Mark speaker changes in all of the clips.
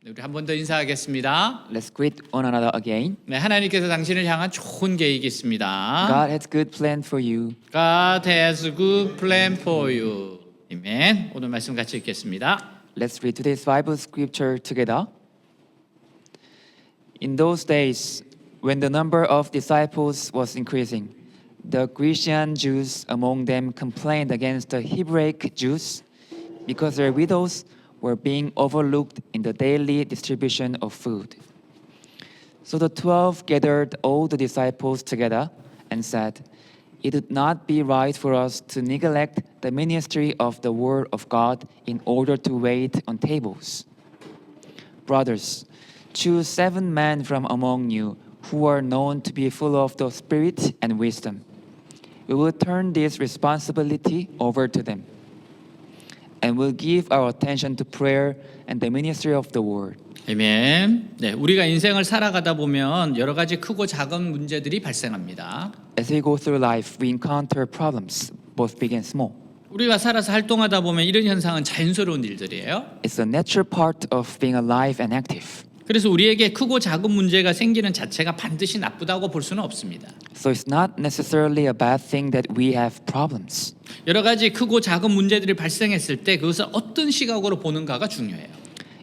Speaker 1: 우리 한 번 더 인사하겠습니다.
Speaker 2: Let's greet one another again.
Speaker 1: 네, 하나님께서 당신을 향한 좋은 계획이 있습니다.
Speaker 2: God has good plan for you.
Speaker 1: God has a good plan for you. 아멘. 오늘 말씀 같이 읽겠습니다.
Speaker 2: Let's read today's Bible scripture together. In those days, when the number of disciples was increasing, the Grecian Jews among them complained against the Hebraic Jews because their widows were being overlooked in the daily distribution of food. So the 12 gathered all the disciples together and said, "It would not be right for us to neglect the ministry of the Word of God in order to wait on tables. Brothers, choose 7 men from among you who are known to be full of the Spirit and wisdom. We will turn this responsibility over to them, and will give our attention to prayer and the ministry of the Word."
Speaker 1: 아멘. 네, 우리가 인생을 살아가다 보면 여러 가지 크고 작은 문제들이 발생합니다.
Speaker 2: As we go through life, we encounter problems, both big and small.
Speaker 1: 우리가 살아서 활동하다 보면 이런 현상은 자연스러운 일들이에요.
Speaker 2: It's a natural part of being alive and active.
Speaker 1: 그래서 우리에게 크고 작은 문제가 생기는 자체가 반드시 나쁘다고 볼 수는 없습니다.
Speaker 2: So it's not necessarily a bad thing that we have problems.
Speaker 1: 여러 가지 크고 작은 문제들이 발생했을 때 그것을 어떤 시각으로 보는가가 중요해요.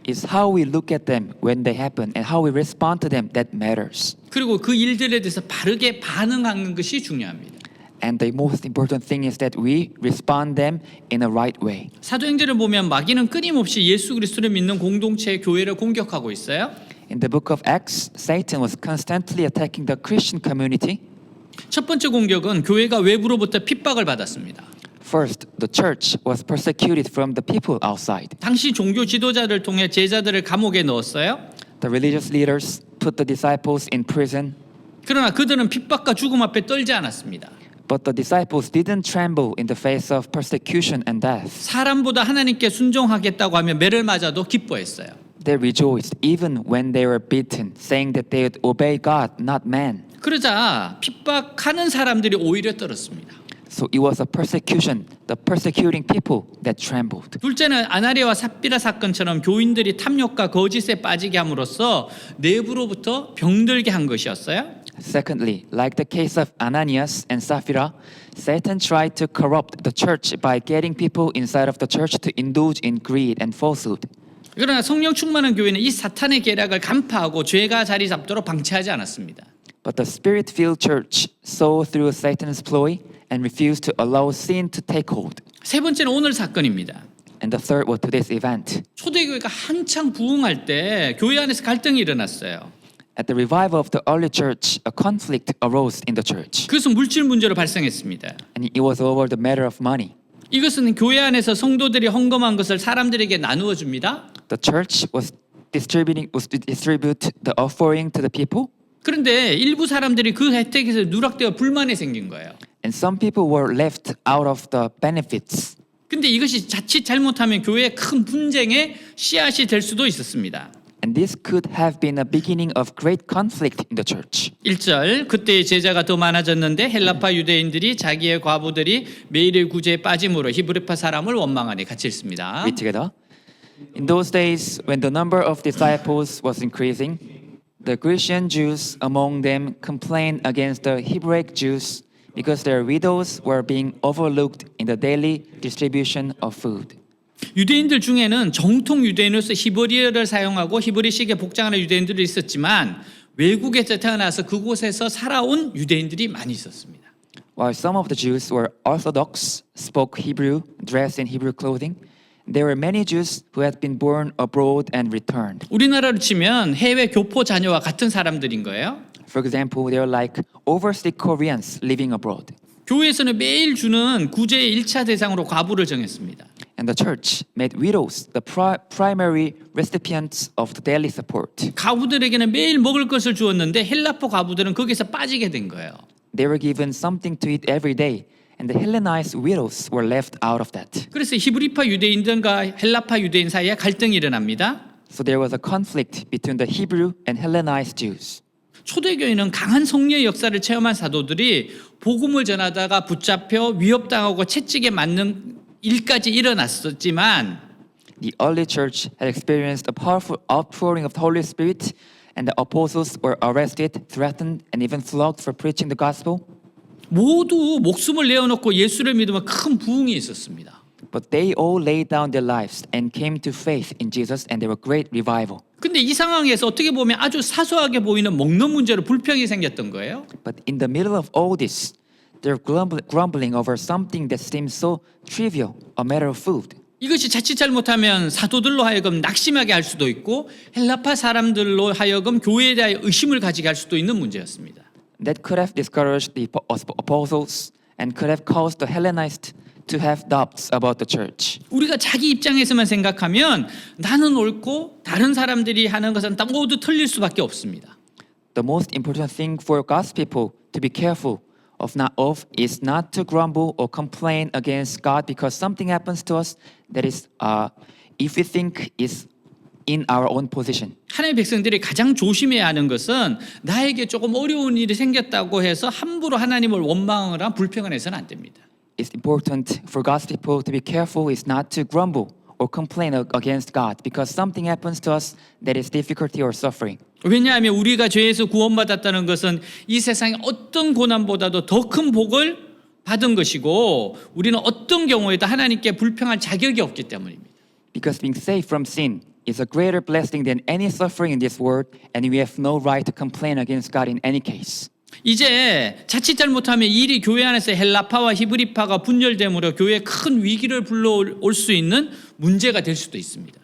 Speaker 2: It's how we look at them when they happen and how we respond to them that matters.
Speaker 1: 그리고 그 일들에 대해서 바르게 반응하는 것이 중요합니다.
Speaker 2: And the most important thing is that we respond them in a right way.
Speaker 1: 사도행전을 보면 마귀는 끊임없이 예수 그리스도를 믿는 공동체의 교회를 공격하고 있어요.
Speaker 2: In the book of Acts, Satan was constantly attacking the Christian community.
Speaker 1: 첫 번째 공격은 교회가 외부로부터 핍박을 받았습니다.
Speaker 2: First, the church was persecuted from the people outside.
Speaker 1: 당시 종교 지도자를 통해 제자들을 감옥에 넣었어요.
Speaker 2: The religious leaders put the disciples in prison,
Speaker 1: 그러나 그들은 핍박과 죽음 앞에 떨지 않았습니다.
Speaker 2: but the disciples didn't tremble in the face of persecution and death.
Speaker 1: 사람보다 하나님께 순종하겠다고 하면 매를 맞아도 기뻐했어요.
Speaker 2: They rejoiced even when they were beaten, saying that they would obey God, not man.
Speaker 1: 그러자 핍박하는 사람들이 오히려 떨었습니다.
Speaker 2: So it was a persecution, the persecuting people that trembled.
Speaker 1: 둘째는 아나리아와 삽비라 사건처럼 교인들이 탐욕과 거짓에 빠지게 함으로써 내부로부터 병들게 한 것이었어요.
Speaker 2: Secondly, like the case of Ananias and Sapphira, Satan tried to corrupt the church by getting people inside of the church to indulge in greed and falsehood.
Speaker 1: 그러나 성령 충만한 교회는 이 사탄의 계략을 간파하고 죄가 자리 잡도록 방치하지 않았습니다.
Speaker 2: But the spirit-filled church saw through Satan's ploy and refused to allow sin to take hold.
Speaker 1: 세 번째는 오늘 사건입니다.
Speaker 2: And the third was today's event.
Speaker 1: 초대교회가 한창 부흥할 때 교회 안에서 갈등이 일어났어요.
Speaker 2: At the revival of the early church, a conflict arose in the church,
Speaker 1: 그것은 물질 문제로 발생했습니다.
Speaker 2: and it was over the matter of money.
Speaker 1: 이것은 교회 안에서 성도들이 헌금한 것을 사람들에게 나누어 줍니다.
Speaker 2: The church was to distribute the offering to the people,
Speaker 1: 그런데 일부 사람들이 그 혜택에서 누락되어 불만이 생긴 거예요.
Speaker 2: and some people were left out of the benefits.
Speaker 1: 근데 이것이 자칫 잘못하면 교회의 큰 분쟁의 씨앗이 될 수도 있었습니다.
Speaker 2: And this could have been a beginning of great conflict in the church.
Speaker 1: 1절 그때의 제자가 더 많아졌는데 헬라파 유대인들이 자기의 과부들이 매일의 구제에 빠짐으로 히브리파 사람을 원망하니 같이 읽습니다.
Speaker 2: Read together. In those days, when the number of disciples was increasing, the Grecian Jews among them complained against the Hebraic Jews because their widows were being overlooked in the daily distribution of food.
Speaker 1: 유대인들 중에는 정통 유대인으로서 히브리어를 사용하고 히브리식의 복장하는 유대인들이 있었지만 외국에서 태어나서 그곳에서 살아온 유대인들이 많이 있었습니다.
Speaker 2: While some of the Jews were Orthodox, spoke Hebrew, dressed in Hebrew clothing, there were many Jews who had been born abroad and returned.
Speaker 1: 우리나라로 치면 해외 교포 자녀와 같은 사람들인 거예요.
Speaker 2: For example, they were like overseas Koreans living abroad.
Speaker 1: 교회에서는 매일 주는 구제의 1차 대상으로 과부를 정했습니다.
Speaker 2: And the church made widows the primary recipients of the daily support.
Speaker 1: 과부들에게는 매일 먹을 것을 주었는데 헬라파 과부들은 거기서 빠지게 된 거예요.
Speaker 2: They were given something to eat every day, and the Hellenized widows were left out of that.
Speaker 1: 그래서 히브리파 유대인들과 헬라파 유대인 사이에 갈등이 일어납니다.
Speaker 2: So there was a conflict between the Hebrew and Hellenized Jews.
Speaker 1: 초대교회는 강한 성령의 역사를 체험한 사도들이 복음을 전하다가 붙잡혀 위협당하고 채찍에 맞는 일까지 일어났었지만
Speaker 2: The early church had experienced a powerful outpouring of the Holy Spirit, and the apostles were arrested, threatened, and even flogged for preaching the gospel.
Speaker 1: 모두 목숨을 내어놓고 예수를 믿으면 큰 부흥이 있었습니다.
Speaker 2: But they all laid down their lives and came to faith in Jesus, and there were great revival.
Speaker 1: 근데 이 상황에서 어떻게 보면 아주 사소하게 보이는 먹는 문제로 불평이 생겼던 거예요.
Speaker 2: But in the middle of all this, they're grumbling over something that seems so trivial, a matter of food.
Speaker 1: 이것이 자칫 잘못하면 사도들로 하여금 낙심하게 할 수도 있고 헬라파 사람들로 하여금 교회에 대하여 의심을 가지게 할 수도 있는 문제였습니다.
Speaker 2: That could have discouraged the apostles and could have caused the Hellenists to have doubts about the church.
Speaker 1: 우리가 자기 입장에서만 생각하면 나는 옳고 다른 사람들이 하는 것은 다 모두 틀릴 수밖에 없습니다.
Speaker 2: The most important thing for God's people to be careful of is not to grumble or complain against God because something happens to us that is, if we think is in our own position.
Speaker 1: 하나님의 백성들이 가장 조심해야 하는 것은 나에게 조금 어려운 일이 생겼다고 해서 함부로 하나님을 원망하거나 불평을 해서는 안 됩니다.
Speaker 2: It's important for God's people to be careful is not to grumble or complain against God because something happens to us that is difficulty or suffering.
Speaker 1: 왜냐하면 우리가 죄에서 구원받았다는 것은 이 세상의 어떤 고난보다도 더 큰 복을 받은 것이고 우리는 어떤 경우에도 하나님께 불평할 자격이 없기 때문입니다.
Speaker 2: Because being saved from sin is a greater blessing than any suffering in this world, and we have no right to complain against God in any case.
Speaker 1: 이제 자칫 잘못하면 이 일이 교회 안에서 헬라파와 히브리파가 분열됨으로 교회에 큰 위기를 불러올 수 있는 문제가 될 수도 있습니다.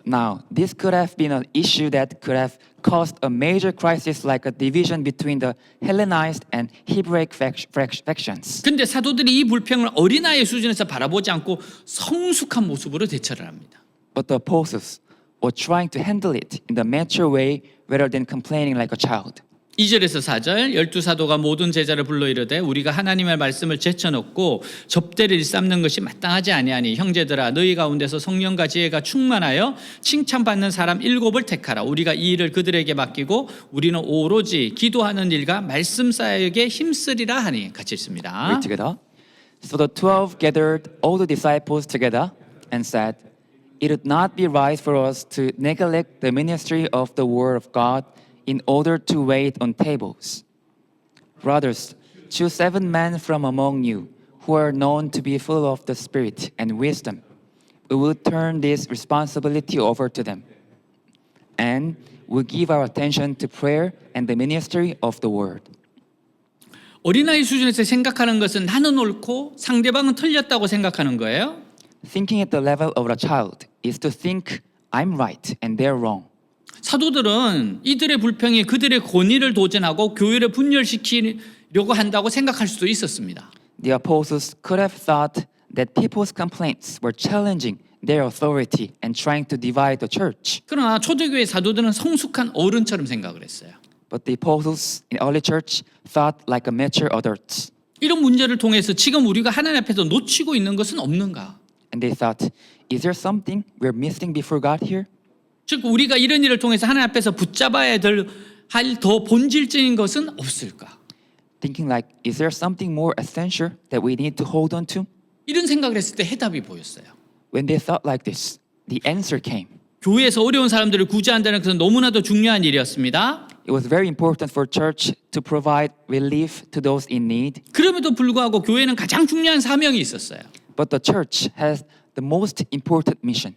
Speaker 2: Now, this could have been an issue that could have caused a major crisis like a division between the Hellenized and Hebraic factions.
Speaker 1: 근데 사도들이 이 불평을 어린아이 수준에서 바라보지 않고 성숙한 모습으로 대처를 합니다.
Speaker 2: But the apostles were trying to handle it in the mature way rather than complaining like a child.
Speaker 1: 2절에서 4절 12사도가 모든 제자를 불러 이르되 우리가 하나님의 말씀을 제쳐놓고 접대를 일삼는 것이 마땅하지 아니하니 형제들아 너희 가운데서 성령과 지혜가 충만하여 칭찬받는 사람 7을 택하라. 우리가 이 일을 그들에게 맡기고 우리는 오로지 기도하는 일과 말씀 사역에 힘쓰리라 하니. 같이 읽습니다.
Speaker 2: Read together. So the 12 gathered all the disciples together and said, It would not be right for us to neglect the ministry of the word of God in order to wait on tables. Rather, choose 7 men from among you who are known to be full of the Spirit and wisdom. We will turn this responsibility over to them. And we'll give our attention to prayer and the ministry of the word.
Speaker 1: 어린아이 수준에서 생각하는 것은 나는 옳고 상대방은 틀렸다고 생각하는 거예요.
Speaker 2: Thinking at the level of a child is to think I'm right and they're wrong.
Speaker 1: 사도들은 이들의 불평이 그들의 권위를 도전하고 교회를 분열시키려고 한다고 생각할 수도 있었습니다.
Speaker 2: The apostles could have thought that people's complaints were challenging their authority and trying to divide the church.
Speaker 1: 그러나 초대교회 사도들은 성숙한 어른처럼 생각을 했어요.
Speaker 2: But the apostles in early church thought like a mature adults.
Speaker 1: 이런 문제를 통해서 지금 우리가 하나님 앞에서 놓치고 있는 것은 없는가?
Speaker 2: And they thought, is there something we're missing before God here?
Speaker 1: 즉 우리가 이런 일을 통해서 하나님 앞에서 붙잡아야 할 더 본질적인 것은 없을까?
Speaker 2: Thinking like, is there something more essential that we need to hold on to?
Speaker 1: 이런 생각을 했을 때 해답이 보였어요.
Speaker 2: When they thought like this, the answer came.
Speaker 1: 교회에서 어려운 사람들을 구제한다는 것은 너무나도 중요한 일이었습니다.
Speaker 2: It was very important for church to provide relief to those in need.
Speaker 1: 그럼에도 불구하고 교회는 가장 중요한 사명이 있었어요.
Speaker 2: But the church has the most important mission.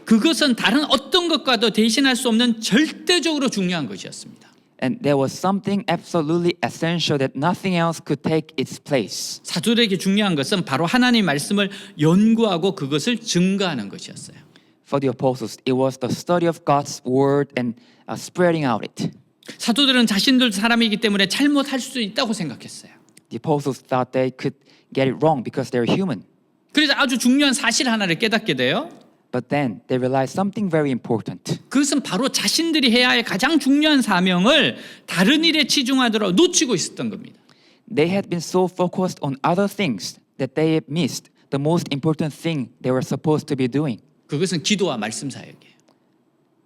Speaker 1: 그것은 다른 어떤 것과도 대신할 수 없는 절대적으로 중요한 것이었습니다.
Speaker 2: And there was something absolutely essential that nothing else could take its place.
Speaker 1: 사도들에게 중요한 것은 바로 하나님의 말씀을 연구하고 그것을 증거하는 것이었어요.
Speaker 2: For the apostles, it was the study of God's word and spreading out it.
Speaker 1: 사도들은 자신들 사람이기 때문에 잘못할 수 있다고 생각했어요.
Speaker 2: The apostles thought they could get it wrong because they're human.
Speaker 1: 그래서 아주 중요한 사실 하나를 깨닫게 돼요.
Speaker 2: But then they realized something very important.
Speaker 1: 그것은 바로 자신들이 해야 할 가장 중요한 사명을 다른 일에 치중하도록 놓치고 있었던 겁니다.
Speaker 2: They had been so focused on other things that they had missed the most important thing they were supposed to be doing.
Speaker 1: 그것은 기도와 말씀 사역이에요.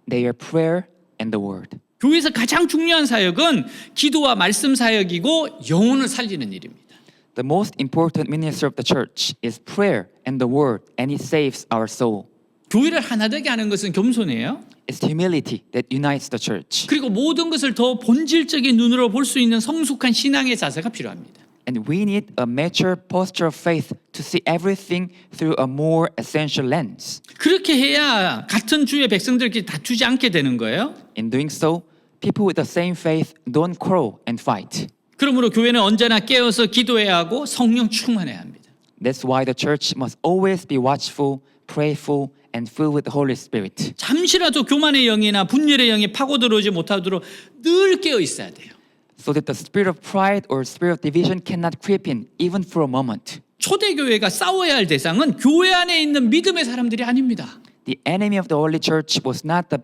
Speaker 2: Their prayer and the word.
Speaker 1: 교회에서 가장 중요한 사역은 기도와 말씀 사역이고 영혼을 살리는 일입니다.
Speaker 2: The most important ministry of the church is prayer and the word, and it saves our soul.
Speaker 1: 교회를 하나 되게 하는 것은 겸손이에요.
Speaker 2: It's humility that unites the church.
Speaker 1: 그리고 모든 것을 더 본질적인 눈으로 볼 수 있는 성숙한 신앙의 자세가 필요합니다.
Speaker 2: And we need a mature posture of faith to see everything through a more essential lens.
Speaker 1: 그렇게 해야 같은 주의 백성들끼리 다투지 않게 되는 거예요.
Speaker 2: In doing so, people with the same faith don't quarrel and fight.
Speaker 1: 그러므로 교회는 언제나 깨어서 기도해야 하고 성령 충만해야 합니다.
Speaker 2: That's why the church must always be watchful, prayerful, and filled with the Holy Spirit.
Speaker 1: 잠시라도 교만의 영이나 분열의 영이 파고들어오지 못하도록 늘 깨어 있어야 돼요.
Speaker 2: So that the spirit of pride or spirit of division cannot creep in, even for a moment.
Speaker 1: 초대교회가 싸워야 할 대상은 교회 안에 있는 믿음의 사람들이 아닙니다.
Speaker 2: The enemy of the early church was not the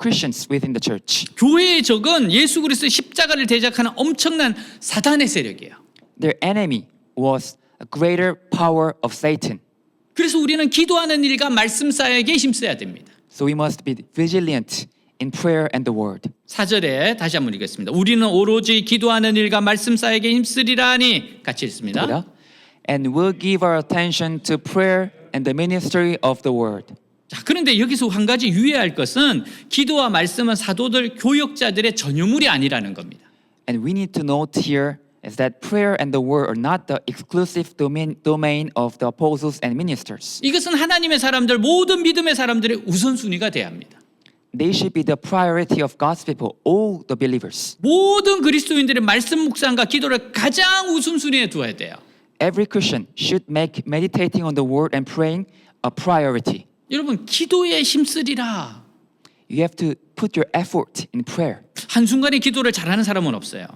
Speaker 2: Christians within the church.
Speaker 1: 교회의 적은 예수 그리스도의 십자가를 대적하는 엄청난 사단의 세력이에요.
Speaker 2: Their enemy was a greater power of Satan.
Speaker 1: 그래서 우리는 기도하는 일과 말씀 사역에 힘써야 됩니다.
Speaker 2: So we must be vigilant in prayer and the word.
Speaker 1: 4절에 다시 한번 읽겠습니다. 우리는 오로지 기도하는 일과 말씀 사역에 힘쓰리라 하니 같이 읽습니다.
Speaker 2: And will give our attention to prayer and the ministry of the word.
Speaker 1: 자, 그런데 여기서 한 가지 유의할 것은 기도와 말씀은 사도들 교역자들의 전유물이 아니라는 겁니다.
Speaker 2: And we need to note here is that prayer and the word are not the exclusive domain of the apostles and ministers.
Speaker 1: 이것은 하나님의 사람들 모든 믿음의 사람들의 우선순위가 돼야 합니다.
Speaker 2: They should be the priority of God's people, all the believers.
Speaker 1: 모든 그리스도인들의 말씀 묵상과 기도를 가장 우선순위에 두어야 돼요.
Speaker 2: Every Christian should make meditating on the word and praying a priority.
Speaker 1: 여러분 기도에 힘쓰리라.
Speaker 2: You have to put your effort in prayer.
Speaker 1: 한순간에 기도를 잘하는 사람은 없어요.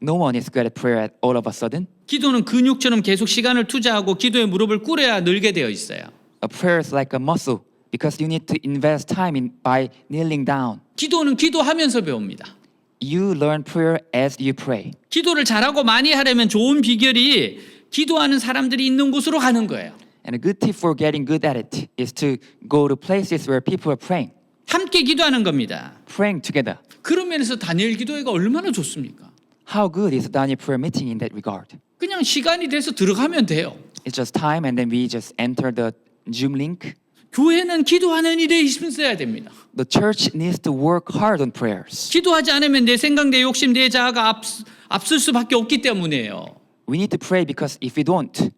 Speaker 2: No one is good at prayer all of a sudden.
Speaker 1: 기도는 근육처럼 계속 시간을 투자하고 기도에 무릎을 꿇어야 늘게 되어 있어요.
Speaker 2: A prayer is like a muscle because you need to invest time in by kneeling down.
Speaker 1: 기도는 기도하면서 배웁니다.
Speaker 2: You learn prayer as you pray.
Speaker 1: 기도를 잘하고 많이 하려면 좋은 비결이 기도하는 사람들이 있는 곳으로 가는 거예요.
Speaker 2: And a good tip for getting good at it is to go to places where people are praying.
Speaker 1: 함께 기도하는 겁니다.
Speaker 2: Praying together.
Speaker 1: 그런 면에서 다니엘 기도회가 얼마나 좋습니까?
Speaker 2: How good is the Daniel prayer meeting in that regard?
Speaker 1: 그냥 시간이 돼서 들어가면 돼요.
Speaker 2: It's just time and then we just enter the Zoom link.
Speaker 1: 교회는 기도하는 일에 힘써야 됩니다.
Speaker 2: The church needs to work hard on prayers.
Speaker 1: 기도하지 않으면 내 생각, 내 욕심, 내 자아가 앞설 수밖에 없기 때문이에요.
Speaker 2: We need to pray because if we don't,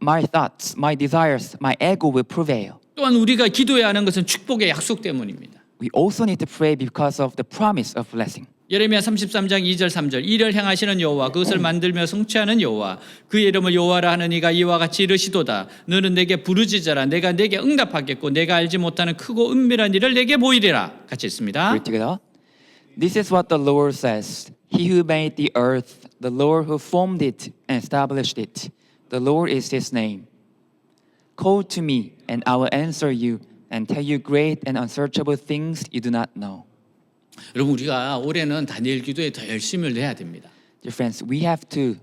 Speaker 2: my thoughts, my desires, my ego will prevail.
Speaker 1: 또한 우리가 기도해야 하는 것은 축복의 약속 때문입니다.
Speaker 2: We also need to pray because of the promise of blessing.
Speaker 1: 예레미야 33장 2절 3절 이를 행하시는 여호와 그것을 만들며 성취하는 여호와 그의 이름을 여호와라 하는 이가 이와 같이 이르시도다 너는 내게 부르짖어라 내가 내게 응답하겠고 내가 알지 못하는 크고 은밀한 일을 내게 보이리라 같이 있습니다.
Speaker 2: Read together. This is what the Lord says. He who made the earth, the Lord who formed it and established it. The Lord is his name. Call to me and I will answer you and tell you great and unsearchable things you do not know.
Speaker 1: 여러분 우리가 올해는 다니엘 기도에 더 열심을 내야 됩니다.
Speaker 2: Dear friends, we have to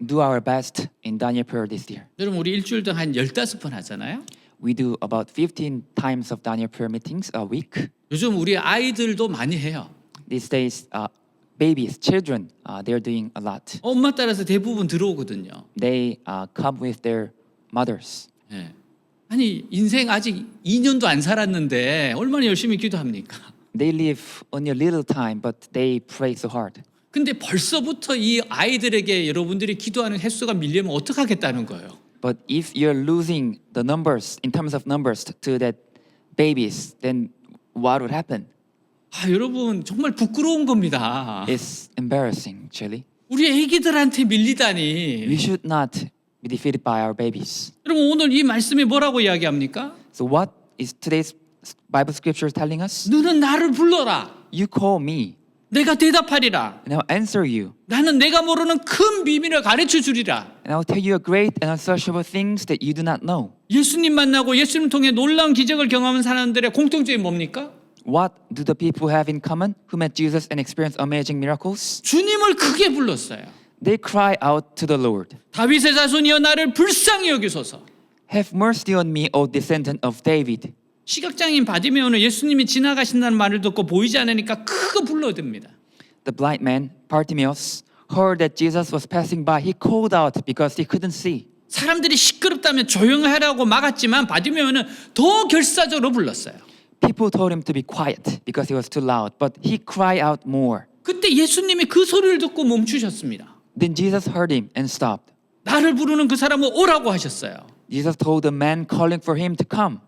Speaker 2: do our best in Daniel prayer this year.
Speaker 1: 여러분 우리 일주일 동안 한 15번 하잖아요.
Speaker 2: We do about 15 times of Daniel prayer meetings a week.
Speaker 1: 요즘 우리 아이들도 많이 해요.
Speaker 2: These days, babies, children, they're doing a lot.
Speaker 1: 엄마 따라서 대부분 들어오거든요.
Speaker 2: They come with their mothers.
Speaker 1: 예. 아니 인생 아직 2년도 안 살았는데 얼마나 열심히 기도합니까?
Speaker 2: They live only a little time, but they pray so hard.
Speaker 1: 근데 벌써부터 이 아이들에게 여러분들이 기도하는 횟수가 밀리면 어떡하겠다는 거예요.
Speaker 2: But if you're losing the numbers in terms of numbers to that babies, then what would happen?
Speaker 1: 아, 여러분 정말 부끄러운 겁니다.
Speaker 2: It's embarrassing, actually.
Speaker 1: 우리 애기들한테 밀리다니.
Speaker 2: We should not be defeated by our babies.
Speaker 1: 여러분 오늘 이 말씀이 뭐라고 이야기합니까?
Speaker 2: So what is today's Bible scripture telling us?
Speaker 1: 너는 나를 불러라.
Speaker 2: You call me,
Speaker 1: 내가 대답하리라.
Speaker 2: and I'll answer you,
Speaker 1: 나는 내가 모르는 큰 비밀을 가르쳐 주리라.
Speaker 2: and I'll tell you a great and unsearchable things that you do not know.
Speaker 1: 예수님 만나고 예수님 통해 놀라운 기적을 경험한 사람들의 공통점이 뭡니까?
Speaker 2: What do the people have in common who met Jesus and experienced amazing miracles?
Speaker 1: 주님을 크게 불렀어요.
Speaker 2: They cry out to the Lord,
Speaker 1: 다윗의 자손이여 나를 불쌍히 여기소서.
Speaker 2: have mercy on me, O descendant of David.
Speaker 1: 시각장애인 바디메오는 예수님이 지나가신다는 말을 듣고 보이지 않으니까 크게 불러댑니다.
Speaker 2: The blind man, Bartimaeus, heard that Jesus was passing by. He called out because he couldn't see.
Speaker 1: 사람들이 시끄럽다면 조용하라고 막았지만 바디메오는 더 결사적으로 불렀어요.
Speaker 2: People told him to be quiet because he was too loud, but he cried out more.
Speaker 1: 그때 예수님이 그 소리를 듣고 멈추셨습니다.
Speaker 2: Then Jesus heard him and stopped.
Speaker 1: 나를 부르는 그 사람은 오라고 하셨어요.
Speaker 2: Jesus told the man calling for him to come.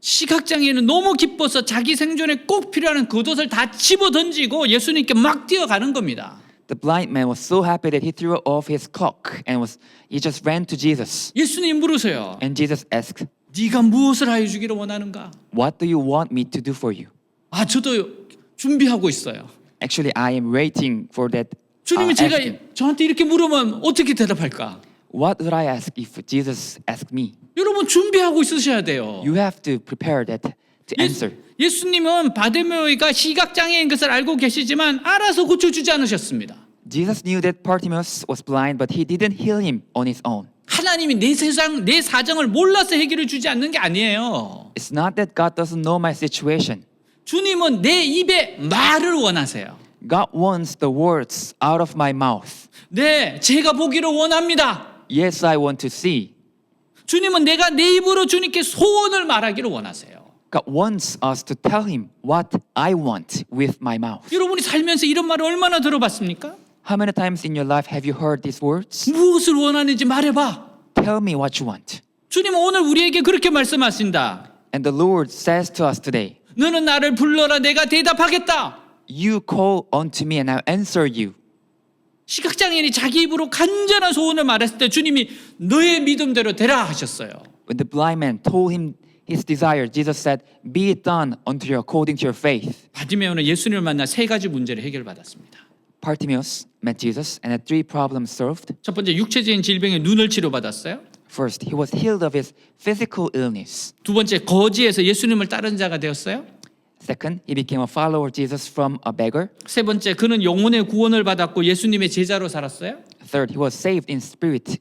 Speaker 1: 시각장애인은 너무 기뻐서 자기 생존에 꼭 필요한 겉옷을 다 집어 던지고 예수님께 막 뛰어가는 겁니다.
Speaker 2: The blind man was so happy that he threw off his cloak and he just ran to Jesus.
Speaker 1: 예수님 물으세요.
Speaker 2: And Jesus asked,
Speaker 1: 네가 무엇을 하여 주기를 원하는가?
Speaker 2: "What do you want me to do for you?"
Speaker 1: 아, 저도 준비하고 있어요.
Speaker 2: Actually, I am waiting for that.
Speaker 1: 주님이 제가
Speaker 2: asking.
Speaker 1: 저한테 이렇게 물으면 어떻게 대답할까?
Speaker 2: What would I ask if Jesus asked me?
Speaker 1: 여러분 준비하고 있으셔야 돼요.
Speaker 2: You have to prepare that to answer.
Speaker 1: 예수님은 바데메오가 시각장애인 것을 알고 계시지만 알아서 고쳐주지 않으셨습니다.
Speaker 2: Jesus knew that Bartimaeus was blind, but he didn't heal him on his own.
Speaker 1: 하나님이 내 사정을 몰라서 해결해 주지 않는 게 아니에요.
Speaker 2: It's not that God doesn't know my situation.
Speaker 1: 주님은 내 입에 말을 원하세요.
Speaker 2: God wants the words out of my mouth.
Speaker 1: 네, 제가 보기를 원합니다.
Speaker 2: Yes, I want to see.
Speaker 1: 주님은 내가 내 입으로 주님께 소원을 말하기를 원하세요.
Speaker 2: God wants us to tell him what I want with my mouth.
Speaker 1: 여러분이 살면서 이런 말을 얼마나 들어봤습니까?
Speaker 2: How many times in your life have you heard these words?
Speaker 1: 무엇을 원하는지 말해봐.
Speaker 2: Tell me what you want.
Speaker 1: 주님은 오늘 우리에게 그렇게 말씀하신다.
Speaker 2: And the Lord says to us today,
Speaker 1: 너는 나를 불러라 내가 대답하겠다.
Speaker 2: you call unto me and I'll answer you.
Speaker 1: 시각장애인이 자기 입으로 간절한 소원을 말했을 때 주님이 너의 믿음대로 되라 하셨어요.
Speaker 2: When the blind man told him his desire, Jesus said, be it done unto you according to your faith.
Speaker 1: 바디메오는 예수님을 만나 세 가지 문제를 해결받았습니다.
Speaker 2: Bartimaeus met Jesus and had three problems solved.
Speaker 1: 첫 번째 육체적인 질병에 눈을 치료받았어요.
Speaker 2: First, he was healed of his physical illness.
Speaker 1: 두 번째 거지에서 예수님을 따르는 자가 되었어요.
Speaker 2: Second, he became a follower of Jesus from a beggar.
Speaker 1: 세 번째 그는 영혼의 구원을 받았고 예수님의 제자로 살았어요.
Speaker 2: Third, he was saved in spirit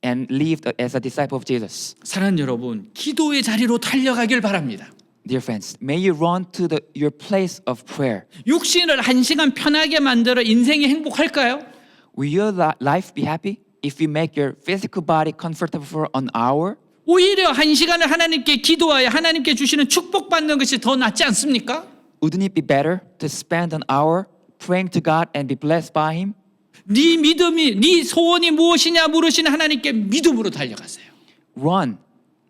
Speaker 2: and lived as a disciple of Jesus.
Speaker 1: 사랑하는 여러분, 기도의 자리로 달려가길 바랍니다.
Speaker 2: Dear friends, may you run to your place of prayer.
Speaker 1: 육신을 한 시간 편하게 만들어 인생이 행복할까요?
Speaker 2: Will your life be happy if you make your physical body comfortable for an hour?
Speaker 1: 오히려 한 시간을 하나님께 기도하여 하나님께 주시는 축복받는 것이 더 낫지 않습니까?
Speaker 2: Wouldn't it be better to spend an hour praying to God and be blessed by Him?
Speaker 1: 네 믿음이 네 소원이 무엇이냐 물으시는 하나님께 믿음으로 달려가세요.
Speaker 2: Run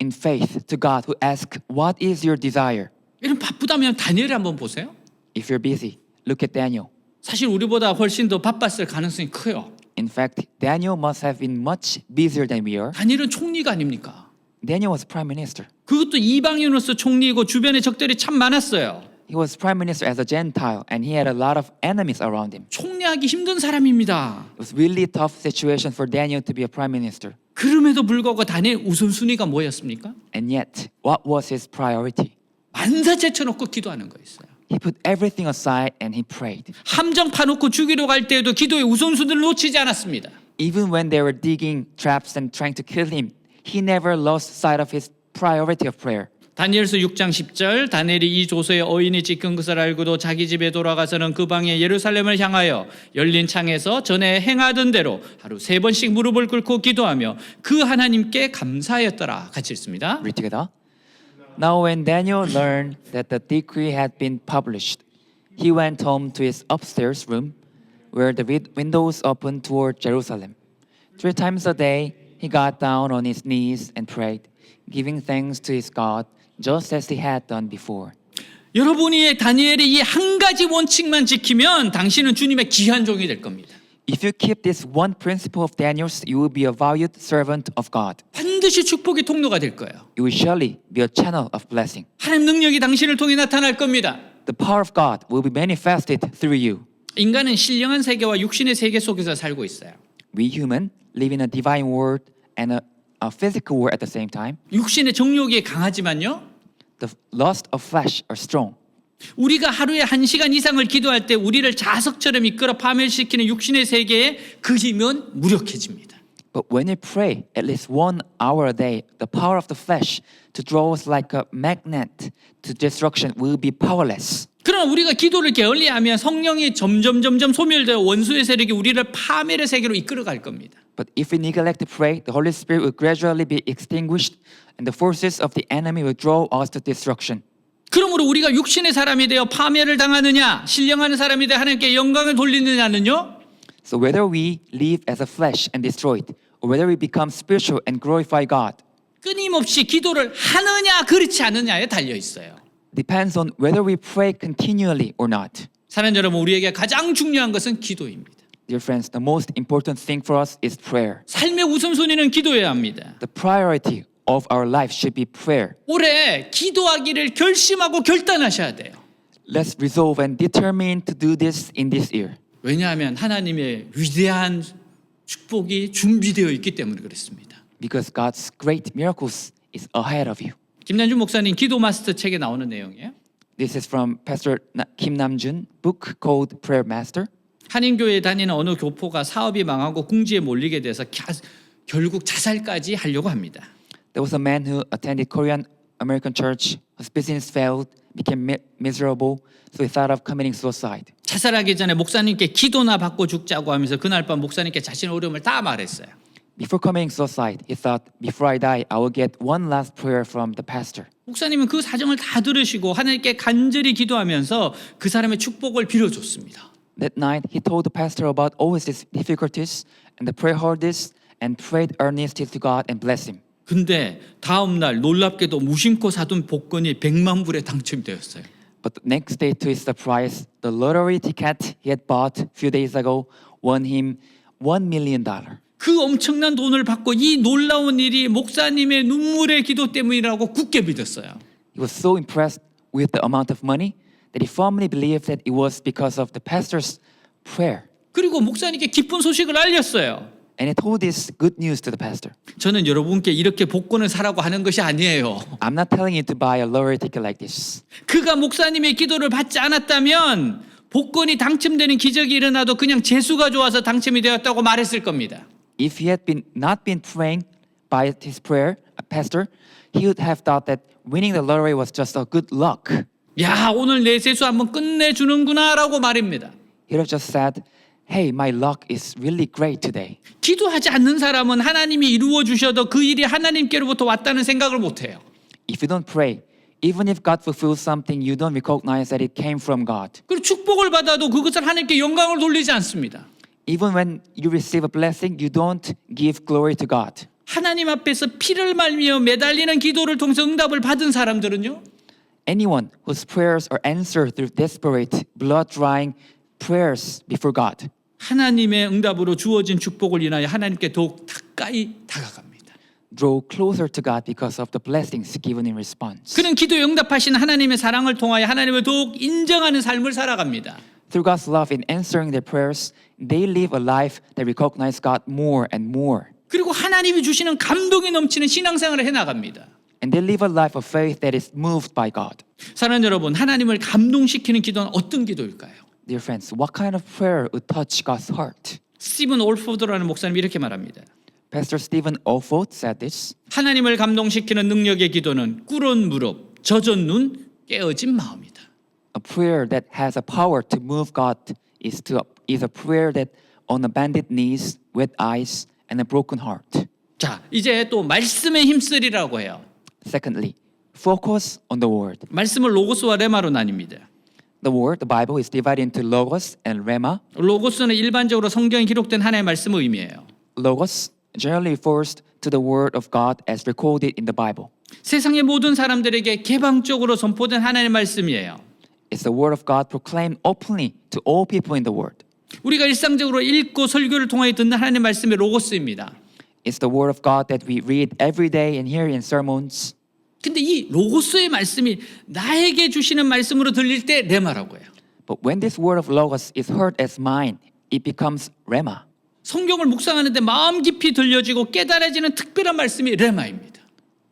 Speaker 2: in faith to God who asks, what is your desire?
Speaker 1: 여러분 바쁘다면 다니엘을 한번 보세요.
Speaker 2: If you're busy, look at Daniel.
Speaker 1: 사실 우리보다 훨씬 더 바빴을 가능성이 커요.
Speaker 2: In fact, Daniel must have been much busier than we are.
Speaker 1: 다니엘은 총리가 아닙니까?
Speaker 2: Daniel was prime minister.
Speaker 1: 그것도 이방인으로서 총리이고 주변에 적들이 참 많았어요.
Speaker 2: He was prime minister as a Gentile and he had a lot of enemies around him.
Speaker 1: 총리하기 힘든 사람입니다.
Speaker 2: It was really tough situation for Daniel to be a prime minister.
Speaker 1: 그럼에도 불구하고 다니엘 우선순위가 뭐였습니까?
Speaker 2: And yet, what was his priority?
Speaker 1: 만사 제쳐놓고 기도하는 거였어요.
Speaker 2: He put everything aside and he prayed.
Speaker 1: 함정 파놓고 죽이러 갈 때에도 기도의 우선순위를 놓치지 않았습니다.
Speaker 2: Even when they were digging traps and trying to kill him, he never lost sight of his priority of prayer.
Speaker 1: 다니엘서 6장 10절 다니엘이 이 조서에 어인이 찍힌 것을 알고도 자기 집에 돌아가서는 그 방에 예루살렘을 향하여 열린 창에서 전에 행하던 대로 하루 3번씩 무릎을 꿇고 기도하며 그 하나님께 감사하였더라. 같이 읽습니다.
Speaker 2: Read together. Now when Daniel learned that the decree had been published, he went home to his upstairs room where the windows opened toward Jerusalem. 3 times a day he got down on his knees and prayed, giving thanks to his God, just as he had done before.
Speaker 1: 여러분이 다니엘의 이 한 가지 원칙만 지키면 당신은 주님의 귀한 종이 될 겁니다.
Speaker 2: If you keep this one principle of Daniel's, you will be a valued servant of God.
Speaker 1: 반드시 축복의 통로가 될 거예요.
Speaker 2: You will surely be a channel of blessing.
Speaker 1: 하나님 능력이 당신을 통해 나타날 겁니다.
Speaker 2: The power of God will be manifested through you.
Speaker 1: 인간은 신령한 세계와 육신의 세계 속에서 살고 있어요.
Speaker 2: We human live in a divine world and a physical world at the same time.
Speaker 1: 육신의 정욕이 강하지만요.
Speaker 2: The lust of flesh are strong.
Speaker 1: 우리가 하루에 1시간 이상을 기도할 때 우리를 자석처럼 이끌어 파멸시키는 육신의 세계에 그 힘은 무력해집니다.
Speaker 2: But when we pray at least 1 hour a day, the power of the flesh to draw us like a magnet to destruction will be powerless.
Speaker 1: 그러나 우리가 기도를 게을리하면 성령이 점점 소멸되어 원수의 세력이 우리를 파멸의 세계로 이끌어갈 겁니다.
Speaker 2: But if we neglect to pray, the Holy Spirit will gradually be extinguished and the forces of the enemy will draw us to destruction.
Speaker 1: 그러므로 우리가 육신의 사람이 되어 파멸을 당하느냐 신령하는 사람이 되어 하나님께 영광을 돌리느냐는요.
Speaker 2: So whether we live as a flesh and destroy it, or whether we become spiritual and glorify God,
Speaker 1: 끊임없이 기도를 하느냐 그렇지 않느냐에 달려 있어요.
Speaker 2: depends on whether we pray continually or not.
Speaker 1: 사랑하는 여러분, 우리에게 가장 중요한 것은 기도입니다.
Speaker 2: Dear friends, the most important thing for us is prayer.
Speaker 1: 삶의 우선순위는 기도해야 합니다.
Speaker 2: The priority of our life should be prayer.
Speaker 1: 올해 기도하기를 결심하고 결단하셔야 돼요.
Speaker 2: Let's resolve and determine to do this in this year.
Speaker 1: 왜냐하면 하나님의 위대한 축복이 준비되어 있기 때문에 그렇습니다.
Speaker 2: Because God's great miracles is ahead of you.
Speaker 1: 김남준 목사님 기도 마스터 책에 나오는 내용이에요.
Speaker 2: This is from Pastor Kim Namjoon book called Prayer Master.
Speaker 1: 한인교회에 다니는 어느 교포가 사업이 망하고 궁지에 몰리게 돼서 결국 자살까지 하려고 합니다.
Speaker 2: There was a man who attended Korean American church. His business failed, became miserable, so he thought of committing suicide.
Speaker 1: 자살하기 전에 목사님께 기도나 받고 죽자고 하면서 그날 밤 목사님께 자신의 어려움을 다 말했어요.
Speaker 2: Before committing suicide, he thought, before I die, I will get one last prayer from the pastor.
Speaker 1: 목사님은 그 사정을 다 들으시고 하나님께 간절히 기도하면서 그 사람의 축복을 빌어줬습니다.
Speaker 2: That night, he told the pastor about all his difficulties and the prayer hardness and prayed earnestly to God and blessed him.
Speaker 1: 근데 다음 날 놀랍게도 무심코 사둔 복권이 100만 불에 당첨되었어요.
Speaker 2: But the next day, to his surprise, the lottery ticket he had bought a few days ago won him $1 million.
Speaker 1: 그 엄청난 돈을 받고 이 놀라운 일이 목사님의 눈물의 기도 때문이라고 굳게 믿었어요.
Speaker 2: He was so impressed with the amount of money that he firmly believed that it was because of the pastor's prayer.
Speaker 1: 그리고 목사님께 기쁜 소식을 알렸어요.
Speaker 2: And he told this good news to the pastor.
Speaker 1: 저는 여러분께 이렇게 복권을 사라고 하는 것이 아니에요.
Speaker 2: I'm not telling you to buy a lottery ticket like this.
Speaker 1: 그가 목사님의 기도를 받지 않았다면 복권이 당첨되는 기적이 일어나도 그냥 재수가 좋아서 당첨이 되었다고 말했을 겁니다.
Speaker 2: If he had not been praying by his prayer, a pastor, he would have thought that winning the lottery was just a good luck.
Speaker 1: 야, 오늘 내 재수 한번 끝내주는구나라고 말입니다.
Speaker 2: He would have just said, hey, my luck is really great today.
Speaker 1: 기도하지 않는 사람은 하나님이 이루어 주셔도 그 일이 하나님께로부터 왔다는 생각을 못해요.
Speaker 2: If you don't pray, even if God fulfills something, you don't recognize that it came from God.
Speaker 1: 그리고 축복을 받아도 그것을 하나님께 영광을 돌리지 않습니다.
Speaker 2: Even when you receive a blessing, you don't give glory to God.
Speaker 1: 하나님 앞에서 피를 말미며 매달리는 기도를 통해서 응답을 받은 사람들은요.
Speaker 2: Anyone whose prayers are answered through desperate, blood-drying prayers before God,
Speaker 1: 하나님의 응답으로 주어진 축복을 인하여 하나님께 더욱 가까이 다가갑니다.
Speaker 2: draw closer to God because of the blessings given in response.
Speaker 1: 그는 기도에 응답하신 하나님의 사랑을 통하여 하나님을 더욱 인정하는 삶을 살아갑니다.
Speaker 2: Through God's love in answering their prayers, they live a life that recognizes God more and more.
Speaker 1: 그리고 하나님이 주시는 감동이 넘치는 신앙생활을 해나갑니다.
Speaker 2: And they live a life of faith that is moved by God.
Speaker 1: 사랑하는 여러분, 하나님을 감동시키는 기도는 어떤 기도일까요?
Speaker 2: Dear friends, what kind of prayer would touch God's heart?
Speaker 1: 스티븐 올포드라는 목사님이 이렇게 말합니다.
Speaker 2: Pastor Stephen Olford said this.
Speaker 1: 하나님을 감동시키는 능력의 기도는 꿇은 무릎, 젖은 눈, 깨어진 마음이다.
Speaker 2: A prayer that has a power to move God is a prayer that on a bended knees, wet eyes, and a broken heart.
Speaker 1: 자, 이제 또 말씀에 힘쓰리라고 해요.
Speaker 2: Secondly, focus on the word.
Speaker 1: 말씀을 로고스와 레마로 나뉩니다.
Speaker 2: The word, the Bible, is divided into logos and rhema.
Speaker 1: 로고스는 일반적으로 성경에 기록된 하나의 말씀의 의미예요.
Speaker 2: Logos generally refers to the word of God as recorded in the Bible.
Speaker 1: 세상의 모든 사람들에게 개방적으로 선포된 하나님의 말씀이에요.
Speaker 2: It's the word of God proclaimed openly to all people in the world.
Speaker 1: 우리가 일상적으로 읽고 설교를 통하여 듣는 하나님의 말씀이 로고스입니다.
Speaker 2: It's the word of God that we read every day and hear in sermons.
Speaker 1: 근데 이 로고스의 말씀이 나에게 주시는 말씀으로 들릴 때 레마라고 해요.
Speaker 2: But when this word of logos is heard as mine, it becomes rhema.
Speaker 1: 성경을 묵상하는데 마음 깊이 들려지고 깨달아지는 특별한 말씀이 레마입니다.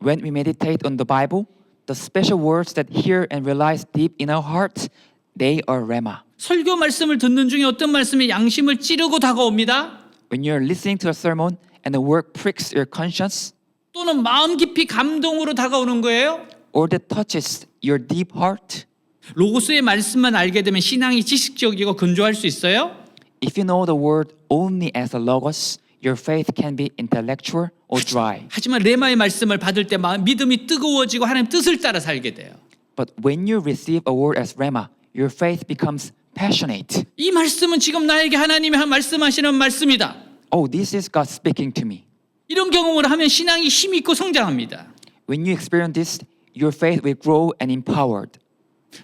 Speaker 2: When we meditate on the Bible, the special words that hear and realize deep in our hearts, they are rhema.
Speaker 1: 설교 말씀을 듣는 중에 어떤 말씀이 양심을 찌르고 다가옵니다.
Speaker 2: When you're listening to a sermon and the word pricks your conscience,
Speaker 1: 또는 마음 깊이 감동으로 다가오는 거예요.
Speaker 2: or that touches your deep heart,
Speaker 1: 로고스의 말씀만 알게 되면 신앙이 지식적이고 건조할 수 있어요.
Speaker 2: if you know the word only as a logos, your faith can be intellectual or dry.
Speaker 1: 하지만 레마의 말씀을 받을 때 믿음이 뜨거워지고 하나님 뜻을 따라 살게 돼요.
Speaker 2: But when you receive a word as rhema, your faith becomes passionate.
Speaker 1: 이 말씀은 지금 나에게 하나님이 말씀하시는 말씀이다.
Speaker 2: Oh, this is God speaking to me.
Speaker 1: 이런 경험을 하면 신앙이 힘이 있고 성장합니다.
Speaker 2: When you experience this, your faith will grow and empowered.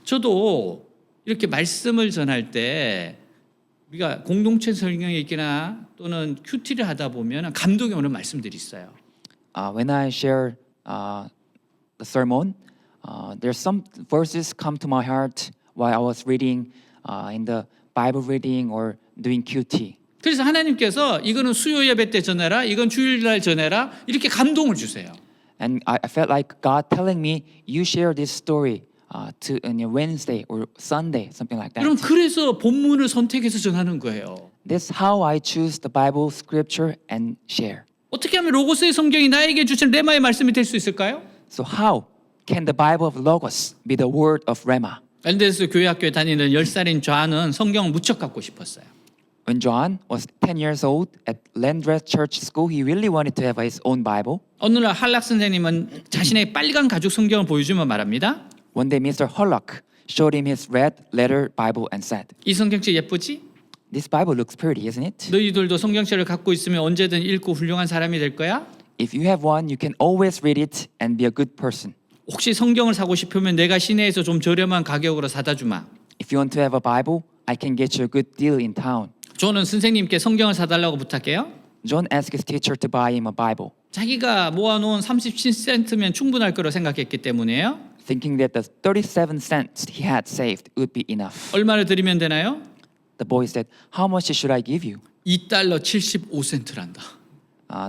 Speaker 1: 저도 이렇게 말씀을 전할 때 우리가 공동체 설교에 있거나 또는 큐티를 하다 보면 감동이 오는 말씀들이 있어요.
Speaker 2: When I share the sermon, there's some verses come to my heart while I was reading in the Bible reading or doing QT.
Speaker 1: 그래서 하나님께서 이거는 수요 예배 때 전해라, 이건 주일날 전해라 이렇게 감동을 주세요.
Speaker 2: And I felt like God telling me, you share this story to on your Wednesday or Sunday, something like that.
Speaker 1: 그럼 그래서 본문을 선택해서 전하는 거예요.
Speaker 2: That's how I choose the Bible scripture and share.
Speaker 1: 어떻게 하면 로고스의 성경이 나에게 주신 레마의 말씀이 될 수 있을까요?
Speaker 2: So how can the Bible of Logos be the word of Rhema?
Speaker 1: 랜데스 교회학교에 다니는 10살인 좌는 성경을 무척 갖고 싶었어요.
Speaker 2: When John was 10 years old at Landreth Church School, he really wanted to have his own Bible.
Speaker 1: 어느 날 할락 선생님은 자신의 빨간 가죽 성경을 보여주며 말합니다.
Speaker 2: One day, Mr. Hollock showed him his red letter Bible and said,
Speaker 1: 이 성경책 예쁘지?
Speaker 2: "This Bible looks pretty, isn't it?
Speaker 1: 너희들도 성경책을 갖고 있으면 언제든 읽고 훌륭한 사람이 될 거야?
Speaker 2: If you have one, you can always read it and be a good person.
Speaker 1: 혹시 성경을 사고 싶으면 내가 시내에서 좀 저렴한 가격으로 사다 주마.
Speaker 2: If you want to have a Bible, I can get you a good deal in town."
Speaker 1: 저는 선생님께 성경을 사달라고 부탁해요.
Speaker 2: John asked his teacher to buy him a Bible,
Speaker 1: 자기가 모아놓은 37센트면 충분할 거로 생각했기 때문에요.
Speaker 2: thinking that the 37 cents he had saved would be enough.
Speaker 1: 얼마를 드리면 되나요?
Speaker 2: The boy said, "How much should I give you?"
Speaker 1: $2 75센트란다.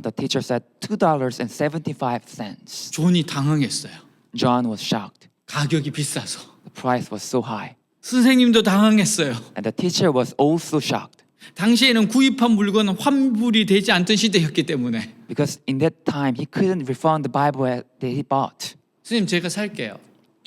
Speaker 2: The teacher said, $2.75.
Speaker 1: 존이 당황했어요.
Speaker 2: John was shocked.
Speaker 1: 가격이 비싸서.
Speaker 2: The price was so high.
Speaker 1: 선생님도 당황했어요.
Speaker 2: And the teacher was also shocked.
Speaker 1: 당시에는 구입한 물건은 환불이 되지 않던 시대였기 때문에.
Speaker 2: Because in that time, he couldn't refund the Bible that he bought.
Speaker 1: 선생님 제가 살게요.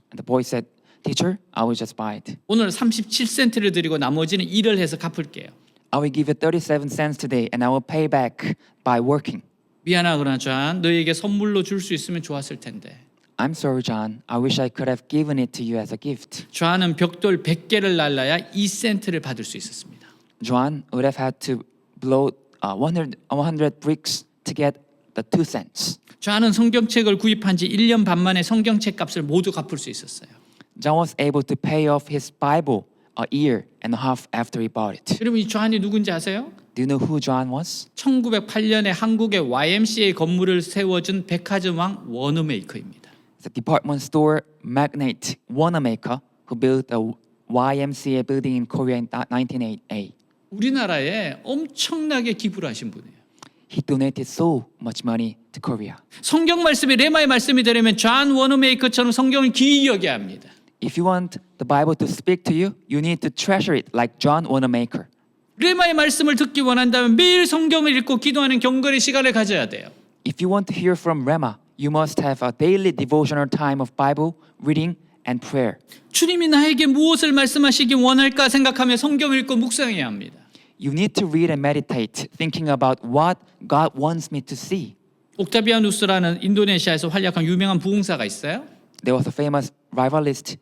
Speaker 2: And the boy said, "Teacher, I will just buy it.
Speaker 1: 오늘 37센트를 드리고 나머지는 일을 해서 갚을게요.
Speaker 2: I will give you 37 cents today and I will pay back by working."
Speaker 1: 미안하구나 존. 너에게 선물로 줄 수 있으면 좋았을 텐데.
Speaker 2: I'm sorry, John. I wish I could have given it to you as a gift.
Speaker 1: 존은 벽돌 100개를 날라야 2센트를 받을 수 있었습니다.
Speaker 2: John would have had to blow 100 bricks to get the 2 cents.
Speaker 1: 존은 성경책을 구입한 지 1년 반 만에 성경책 값을 모두 갚을 수 있었어요.
Speaker 2: John was able to pay off his Bible a year and a half after he bought it.
Speaker 1: 여러분 이 존이 누군지 아세요?
Speaker 2: Do you know who John was?
Speaker 1: 1908년에 한국의 YMCA 건물을 세워준 백화점왕 워너메이커입니다.
Speaker 2: The department store magnate Wanamaker who built a YMCA building in Korea in 1908.
Speaker 1: 우리나라에 엄청나게 기부를 하신 분이에요.
Speaker 2: He donated so much money to Korea.
Speaker 1: 성경 말씀이 레마의 말씀이 되려면 존 워너메이커처럼 성경을 귀히 여겨야 합니다.
Speaker 2: If you want the Bible to speak to you, you need to treasure it like John Wanamaker.
Speaker 1: 레마의 말씀을 듣기 원한다면 매일 성경을 읽고 기도하는 경건의 시간을 가져야 돼요.
Speaker 2: If you want to hear from Rhema, you must have a daily devotional time of Bible reading and prayer.
Speaker 1: 주님이 나에게 무엇을 말씀하시기 원할까 생각하며 성경을 읽고 묵상해야 합니다.
Speaker 2: You need to read and meditate, thinking about what God wants me to see.
Speaker 1: 옥타비아누스라는 인도네시아에서 활약한 유명한 부흥사가 있어요.
Speaker 2: There was a famous rivalist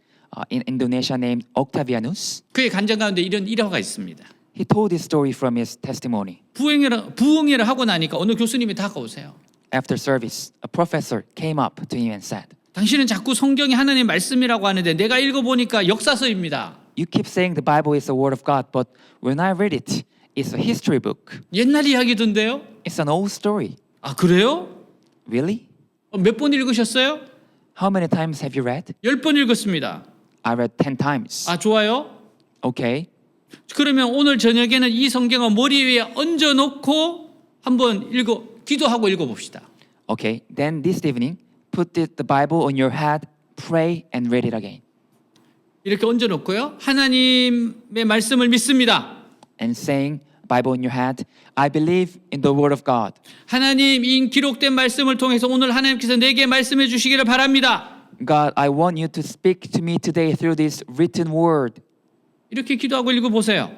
Speaker 2: in Indonesia named Octavianus.
Speaker 1: 그의 간증 가운데 이런 일화가 있습니다.
Speaker 2: He told this story from his testimony.
Speaker 1: 부흥회를 하고 나니까 어느 교수님이 다가오세요.
Speaker 2: After service, a professor came up to him and said,
Speaker 1: 당신은 자꾸 성경이 하나님의 말씀이라고 하는데 내가 읽어보니까 역사서입니다.
Speaker 2: "You keep saying the Bible is the word of God, but when I read it, it's a history book.
Speaker 1: 옛날 이야기던데요?
Speaker 2: It's an old story."
Speaker 1: 아 그래요?
Speaker 2: Really?
Speaker 1: 몇 번 읽으셨어요?
Speaker 2: How many times have you read?
Speaker 1: 10번 읽었습니다.
Speaker 2: I read 10 times.
Speaker 1: 아 좋아요.
Speaker 2: Okay.
Speaker 1: 그러면 오늘 저녁에는 이 성경을 머리 위에 얹어놓고 한번 기도하고 읽어봅시다.
Speaker 2: Okay. Then this evening, put the Bible on your head, pray and read it again.
Speaker 1: 이렇게 얹어놓고요. 하나님의 말씀을 믿습니다.
Speaker 2: And saying, Bible on your head, I believe in the word of God.
Speaker 1: 하나님 이 기록된 말씀을 통해서 오늘 하나님께서 내게 말씀해 주시기를 바랍니다.
Speaker 2: God, I want you to speak to me today through this written word.
Speaker 1: 이렇게 기도하고 읽어보세요.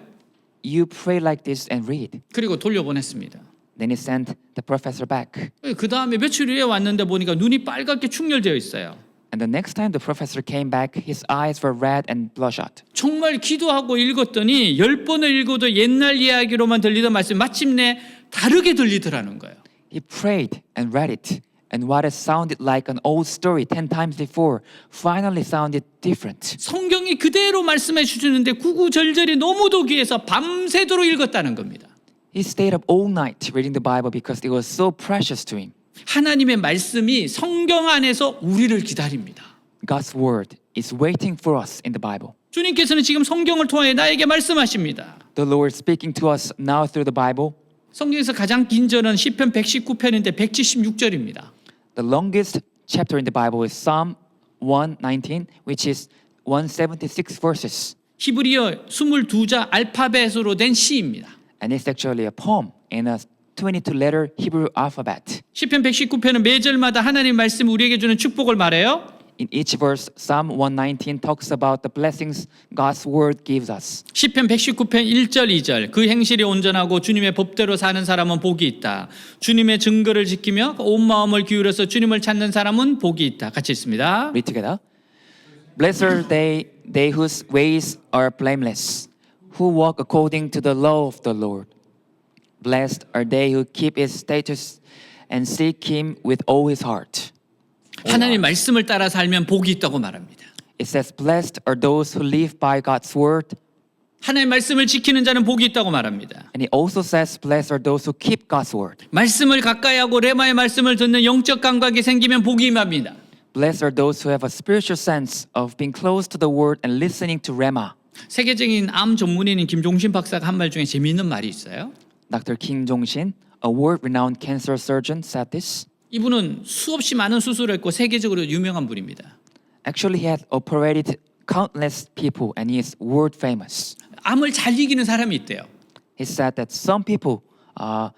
Speaker 2: You pray like this and read.
Speaker 1: 그리고 돌려보냈습니다.
Speaker 2: Then he sent the professor back.
Speaker 1: 그 다음에 며칠 후에 왔는데 보니까 눈이 빨갛게 충혈되어 있어요.
Speaker 2: And the next time the professor came back, his eyes were red and bloodshot.
Speaker 1: 정말 기도하고 읽었더니 10번을 읽어도 옛날 이야기로만 들리던 말씀이 마침내 다르게 들리더라는 거예요.
Speaker 2: He prayed and read it, and what had sounded like an old story 10 times before finally sounded different.
Speaker 1: 성경이 그대로 말씀해 주시는데 구구절절이 너무도 귀해서 밤새도록 읽었다는 겁니다.
Speaker 2: He stayed up all night reading the Bible because it was so precious to him.
Speaker 1: 하나님의 말씀이 성경 안에서 우리를 기다립니다.
Speaker 2: God's word is waiting for us in the Bible.
Speaker 1: 주님께서는 지금 성경을 통해 나에게 말씀하십니다.
Speaker 2: The Lord speaking to us now through the Bible.
Speaker 1: 성경에서 가장 긴 절은 시편 119편인데 176절입니다.
Speaker 2: The longest chapter in the Bible is Psalm 119, which is 176 verses.
Speaker 1: 히브리어 22자 알파벳으로 된 시입니다.
Speaker 2: And it's actually a poem in a 22-letter Hebrew alphabet.
Speaker 1: 시편 119편은 매 절마다 하나님 말씀 우리에게 주는 축복을 말해요.
Speaker 2: In each verse, Psalm 119 talks about the blessings God's word gives us.
Speaker 1: 시편 119편 1절 2절 그 행실이 온전하고 주님의 법대로 사는 사람은 복이 있다. 주님의 증거를 지키며 온 마음을 기울여서 주님을 찾는 사람은 복이 있다. 같이 읽습니다.
Speaker 2: Read together. Blessed are they whose ways are blameless, who walk according to the law of the Lord. Blessed are they who keep his statutes and seek him with all his heart.
Speaker 1: 하나님 말씀을 따라 살면 복이 있다고 말합니다.
Speaker 2: It says, blessed are those who live by God's word.
Speaker 1: 하나님 말씀을 지키는 자는 복이 있다고 말합니다.
Speaker 2: And it also says, blessed are those who keep God's word.
Speaker 1: 말씀을 가까이 하고 레마의 말씀을 듣는 영적 감각이 생기면 복이 임합니다.
Speaker 2: Blessed are those who have a spiritual sense of being close to the word and listening to Rema.
Speaker 1: 세계적인 암 전문의인 김종신 박사가 한 말 중에 재미있는 말이 있어요.
Speaker 2: Dr. Kim Jong-shin, a world-renowned cancer surgeon, said this.
Speaker 1: 이분은 수없이 많은 수술을 했고 세계적으로 유명한 분입니다.
Speaker 2: Actually, he had operated countless people and he is world famous.
Speaker 1: 암을 잘 이기는 사람이 있대요.
Speaker 2: He said that some people are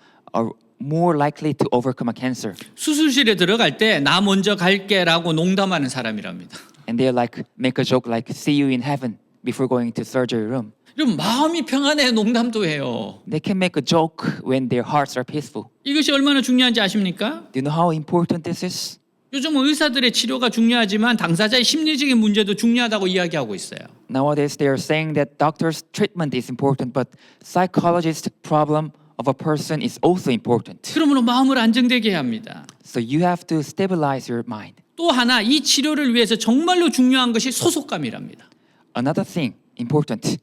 Speaker 2: more likely to overcome a cancer.
Speaker 1: 수술실에 들어갈 때 나 먼저 갈게라고 농담하는 사람이랍니다.
Speaker 2: And they like make a joke like see you in heaven before going to surgery room.
Speaker 1: 그럼 마음이 평안해 농담도 해요.
Speaker 2: They can make a joke when their hearts are peaceful.
Speaker 1: 이것이 얼마나 중요한지 아십니까?
Speaker 2: Do you know how important this is?
Speaker 1: 요즘 의사들의 치료가 중요하지만 당사자의 심리적인 문제도 중요하다고 이야기하고 있어요.
Speaker 2: Nowadays, they are saying that doctor's treatment is important, but psychologist's problem of a person is also important.
Speaker 1: 그러므로 마음을 안정되게 해야 합니다.
Speaker 2: So you have to stabilize your mind.
Speaker 1: 또 하나 이 치료를 위해서 정말로 중요한 것이 소속감이랍니다.
Speaker 2: Another thing important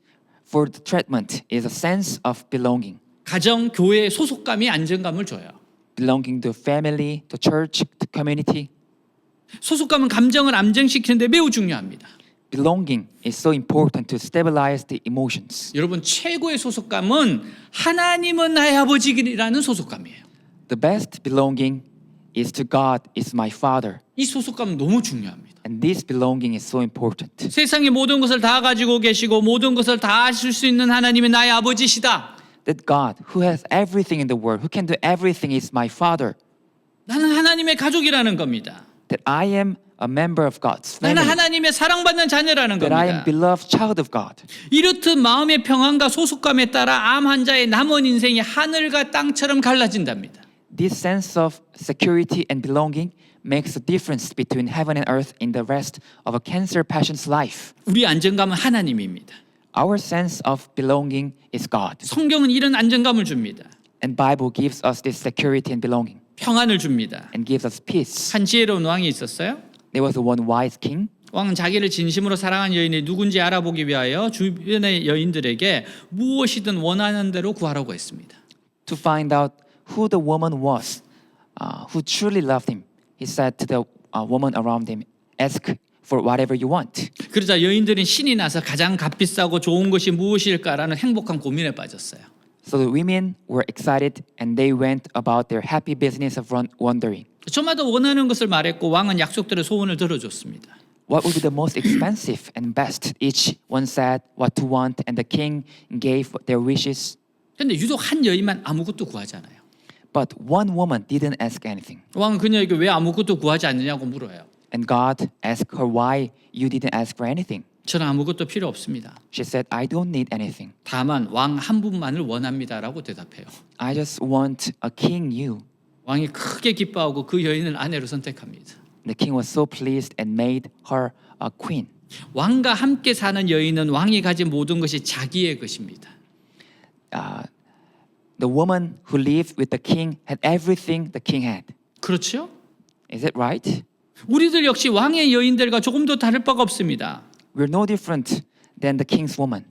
Speaker 2: for the treatment is a sense of belonging.
Speaker 1: 가정, 교회의 소속감이 안정감을 줘요.
Speaker 2: Belonging to family, to church, to community.
Speaker 1: 소속감은 감정을 안정시키는데 매우 중요합니다.
Speaker 2: Belonging is so important to stabilize the emotions.
Speaker 1: 여러분 최고의 소속감은 하나님은 나의 아버지라는 소속감이에요.
Speaker 2: The best belonging is to God is my Father.
Speaker 1: 이 소속감은 너무 중요합니다.
Speaker 2: And this belonging is so important.
Speaker 1: 세상의 모든 것을 다 가지고 계시고 모든 것을 다 하실 수 있는 하나님이 나의 아버지시다.
Speaker 2: That God, who has everything in the world, who can do everything, is my Father.
Speaker 1: 나는 하나님의 가족이라는 겁니다.
Speaker 2: That I am a member of God's
Speaker 1: 나는
Speaker 2: family.
Speaker 1: 하나님의 사랑받는 자녀라는
Speaker 2: That I am
Speaker 1: 겁니다.
Speaker 2: beloved child of God.
Speaker 1: 이렇듯 마음의 평안과 소속감에 따라 암 환자의 남은 인생이 하늘과 땅처럼 갈라진답니다.
Speaker 2: This sense of security and belonging makes a difference between heaven and earth in the rest of a cancer patient's life.
Speaker 1: 우리 안정감은 하나님입니다.
Speaker 2: Our sense of belonging is God.
Speaker 1: 성경은 이런 안정감을 줍니다.
Speaker 2: And Bible gives us this security and belonging
Speaker 1: 평안을 줍니다.
Speaker 2: and gives us peace.
Speaker 1: 한 지혜로운 왕이 있었어요.
Speaker 2: There was one wise king.
Speaker 1: 왕은 자기를 진심으로 사랑한 여인이 누군지 알아보기 위하여 주변의 여인들에게 무엇이든 원하는 대로 구하라고 했습니다.
Speaker 2: To find out who the woman was who truly loved him, he said to the woman around him, ask for whatever you want.
Speaker 1: 그러자 여인들은 신이 나서 가장 값비싸고 좋은 것이 무엇일까라는 행복한 고민에 빠졌어요.
Speaker 2: So the women were excited and they went about their happy business of wondering.
Speaker 1: 저마다 원하는 것을 말했고 왕은 약속대로 소원을 들어줬습니다.
Speaker 2: What would be the most expensive and best? Each one said what to want and the king gave their wishes.
Speaker 1: 근데 유독 한 여인만 아무것도 구하지 않아요.
Speaker 2: But one woman didn't ask anything.
Speaker 1: 왕은 그녀에게 왜 아무것도 구하지 않느냐고 물어요.
Speaker 2: And God asked her why you didn't ask for anything.
Speaker 1: 저는 아무것도 필요 없습니다.
Speaker 2: She said, I don't need anything.
Speaker 1: 다만 왕 한 분만을 원합니다라고 대답해요.
Speaker 2: I just want a king you.
Speaker 1: 왕이 크게 기뻐하고 그 여인을 아내로 선택합니다.
Speaker 2: The king was so pleased and made her a queen.
Speaker 1: 왕과 함께 사는 여인은 왕이 가진 모든 것이 자기의 것입니다.
Speaker 2: The woman who lived with the king had everything the king had.
Speaker 1: 그렇죠?
Speaker 2: Is it right?
Speaker 1: 우리들 역시 왕의 여인들과 조금 더 다를 바가 없습니다.
Speaker 2: We're no different than the king's woman.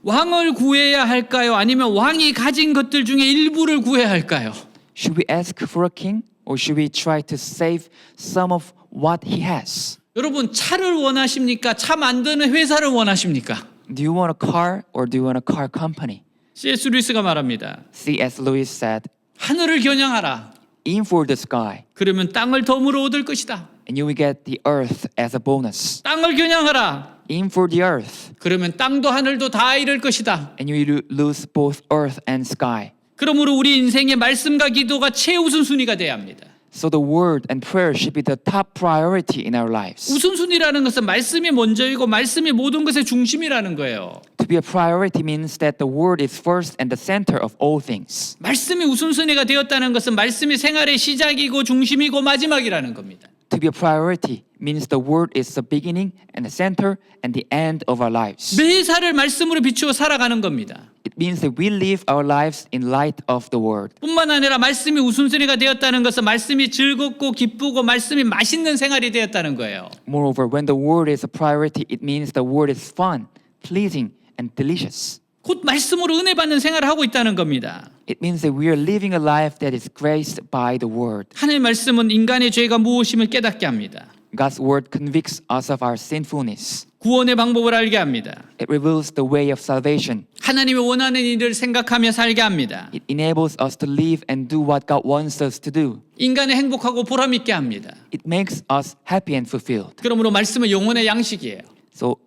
Speaker 1: 왕을 구해야 할까요? 아니면 왕이 가진 것들 중에 일부를 구해야 할까요?
Speaker 2: Should we ask for a king or should we try to save some of what he has?
Speaker 1: 여러분 차를 원하십니까? 차 만드는 회사를 원하십니까?
Speaker 2: Do you want a car or do you want a car company?
Speaker 1: C.S. 루이스가 말합니다.
Speaker 2: C.S. Lewis said,
Speaker 1: 하늘을 겨냥하라.
Speaker 2: aim for the sky
Speaker 1: 그러면 땅을 덤으로 얻을 것이다.
Speaker 2: and you will get the earth as a bonus.
Speaker 1: 땅을 겨냥하라.
Speaker 2: Aim for the earth
Speaker 1: 그러면 땅도 하늘도 다 잃을 것이다.
Speaker 2: and you will lose both earth and sky.
Speaker 1: 그러므로 우리 인생의 말씀과 기도가 최우선순위가 돼야 합니다.
Speaker 2: So the word and prayer should be the top priority in our lives.
Speaker 1: 우선순위라는 것은 말씀이 먼저이고 말씀이 모든 것의 중심이라는 거예요.
Speaker 2: To be a priority means that the word is first and the center of all things.
Speaker 1: 말씀이 우선순위가 되었다는 것은 말씀이 생활의 시작이고 중심이고 마지막이라는 겁니다.
Speaker 2: To be a priority means the word is the beginning and the center and the end of our lives.
Speaker 1: 매사를 말씀으로 비추어 살아가는 겁니다.
Speaker 2: It means that we live our lives in light of the word.
Speaker 1: 뿐만 아니라 말씀이 우선순위가 되었다는 것은 말씀이 즐겁고 기쁘고 말씀이 맛있는 생활이 되었다는 거예요.
Speaker 2: Moreover, when the word is a priority, it means the word is fun, pleasing, and delicious.
Speaker 1: 곧 말씀으로 은혜 받는 생활을 하고 있다는 겁니다.
Speaker 2: It means that we are living a life that is graced by the word.
Speaker 1: 하나님의 말씀은 인간의 죄가 무엇임을 깨닫게 합니다.
Speaker 2: God's word convicts us of our sinfulness.
Speaker 1: 구원의 방법을 알게 합니다.
Speaker 2: It reveals the way of salvation.
Speaker 1: 하나님이 원하는 일을 생각하며 살게 합니다.
Speaker 2: It enables us to live and do what God wants us to do.
Speaker 1: 인간의 행복하고 보람 있게 합니다.
Speaker 2: It makes us happy and fulfilled.
Speaker 1: 그러므로 말씀은 영혼의 양식이에요.
Speaker 2: So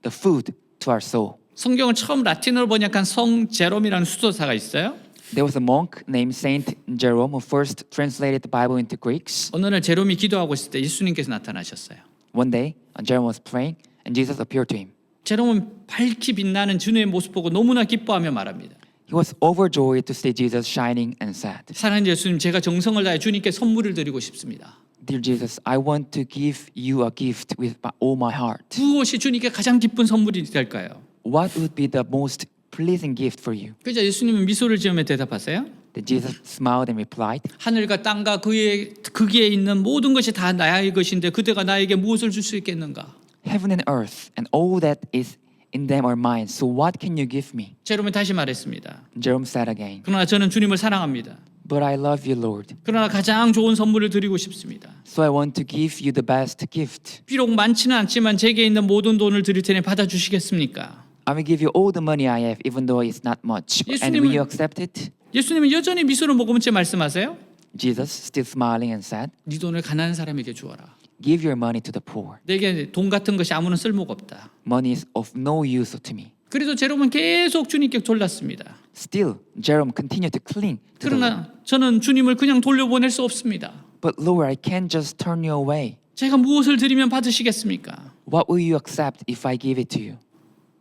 Speaker 2: the food to our soul.
Speaker 1: 성경을 처음 라틴어로 번역한 성 제롬이라는 수도사가 있어요.
Speaker 2: There was a monk named Saint Jerome who first translated the Bible into Greeks.
Speaker 1: 어느 날 제롬이 기도하고 있을 때 예수님께서 나타나셨어요.
Speaker 2: One day, Jerome was praying and Jesus appeared to him.
Speaker 1: 제롬은 밝히 빛나는 주님의 모습 보고 너무나 기뻐하며 말합니다.
Speaker 2: He was overjoyed to see Jesus shining and said,
Speaker 1: 사랑하는 예수님, 제가 정성을 다해 주님께 선물을 드리고 싶습니다.
Speaker 2: Dear Jesus, I want to give you a gift with all my heart.
Speaker 1: 무엇이 주님께 가장 기쁜 선물이 될까요?
Speaker 2: What would be the most pleasing gift for you?
Speaker 1: 그러자 예수님은 미소를 지으며 대답하세요.
Speaker 2: Then Jesus smiled and replied,
Speaker 1: 하늘과 땅과 거기에 있는 모든 것이 다 나의 것인데 그대가 나에게 무엇을 줄 수 있겠는가?
Speaker 2: Heaven and earth and all that is in them are mine. So what can you give me?
Speaker 1: 제롬이 다시 말했습니다.
Speaker 2: Jerome said again,
Speaker 1: 그러나 저는 주님을 사랑합니다.
Speaker 2: But I love you, Lord.
Speaker 1: 그러나 가장 좋은 선물을 드리고 싶습니다.
Speaker 2: So I want to give you the best gift.
Speaker 1: 비록 많지는 않지만 제게 있는 모든 돈을 드릴 테니 받아주시겠습니까?
Speaker 2: I will give you all the money I have, even though it's not much. And will you accept it?
Speaker 1: 예수님은 여전히 미소를 머금은 채 말씀하세요.
Speaker 2: Jesus, still smiling, and said,
Speaker 1: 네 돈을 가난한 사람에게 주어라.
Speaker 2: Give your money to the poor.
Speaker 1: 내게 돈 같은 것이 아무런 쓸모가 없다.
Speaker 2: Money is of no use to me.
Speaker 1: 그래도 제롬은 계속 주님께 졸랐습니다.
Speaker 2: Still, Jerome continued to cling to the Lord.
Speaker 1: 그러나 저는 주님을 그냥 돌려보낼 수 없습니다.
Speaker 2: But Lord, I can't just turn you away.
Speaker 1: 제가 무엇을 드리면 받으시겠습니까?
Speaker 2: What will you accept if I give it to you?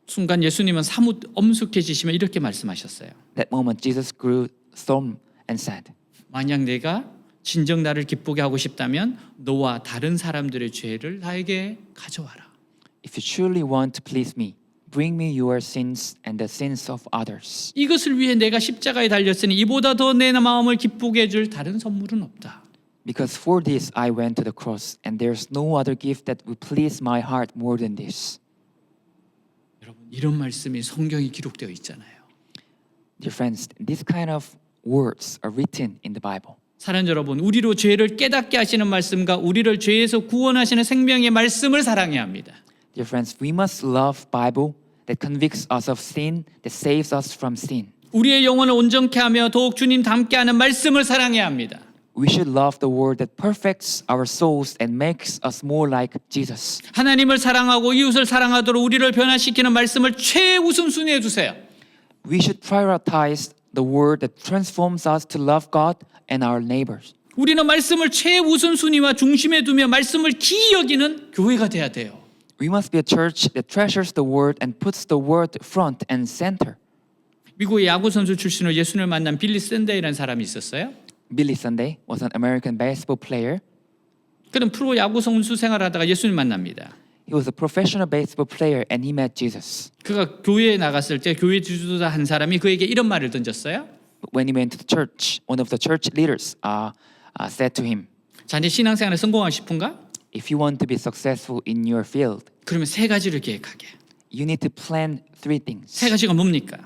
Speaker 1: 순간 예수님은 사뭇 엄숙해지시며 이렇게 말씀하셨어요.
Speaker 2: That moment, Jesus grew solemn and said,
Speaker 1: 만약 내가 진정 나를 기쁘게 하고 싶다면 너와 다른 사람들의 죄를 나에게 가져와라.
Speaker 2: If you truly want to please me, bring me your sins and the sins of others.
Speaker 1: 이것을 위해 내가 십자가에 달렸으니 이보다 더 내 마음을 기쁘게 해줄 다른 선물은 없다.
Speaker 2: Because for this I went to the cross, and there's no other gift that will please my heart more than this.
Speaker 1: 여러분, 이런 말씀이 성경에 기록되어 있잖아요.
Speaker 2: Dear friends, this kind of words are written in the Bible.
Speaker 1: 사랑하는 여러분, 우리로 죄를 깨닫게 하시는 말씀과 우리를 죄에서 구원하시는 생명의 말씀을 사랑해야 합니다.
Speaker 2: Dear friends, we must love Bible that convicts us of sin, that saves us from sin.
Speaker 1: 우리의 영혼을 온전케 하며 더욱 주님 닮게 하는 말씀을 사랑해야 합니다.
Speaker 2: We should love the word that perfects our souls and makes us more like Jesus.
Speaker 1: 하나님을 사랑하고 이웃을 사랑하도록 우리를 변화시키는 말씀을 최우선순위에 두세요.
Speaker 2: We should prioritize the word that transforms us to love God and our neighbors.
Speaker 1: 우리는 말씀을 최우선순위와 중심에 두며 말씀을 기이 여기는 교회가 돼야 돼요.
Speaker 2: We must be a church that treasures the word and puts the word front and center.
Speaker 1: 미국의 야구 선수 출신으로 예수님을 만난 빌리 샌데이라는 사람이 있었어요.
Speaker 2: Billy Sunday was an American basketball player.
Speaker 1: 그는 프로 야구 선수 생활하다가 예수님 만납니다.
Speaker 2: He was a professional baseball player and he met Jesus.
Speaker 1: 그가 교회에 나갔을 때 교회 지도자 한 사람이 그에게 이런 말을 던졌어요.
Speaker 2: But when he went to the church, one of the church leaders said to him,
Speaker 1: 자네 신앙생활에 성공하고 싶은가?
Speaker 2: if you want to be successful in your field,
Speaker 1: 그러면 세 가지를 계획하게.
Speaker 2: you need to plan three things.
Speaker 1: 세 가지가 뭡니까?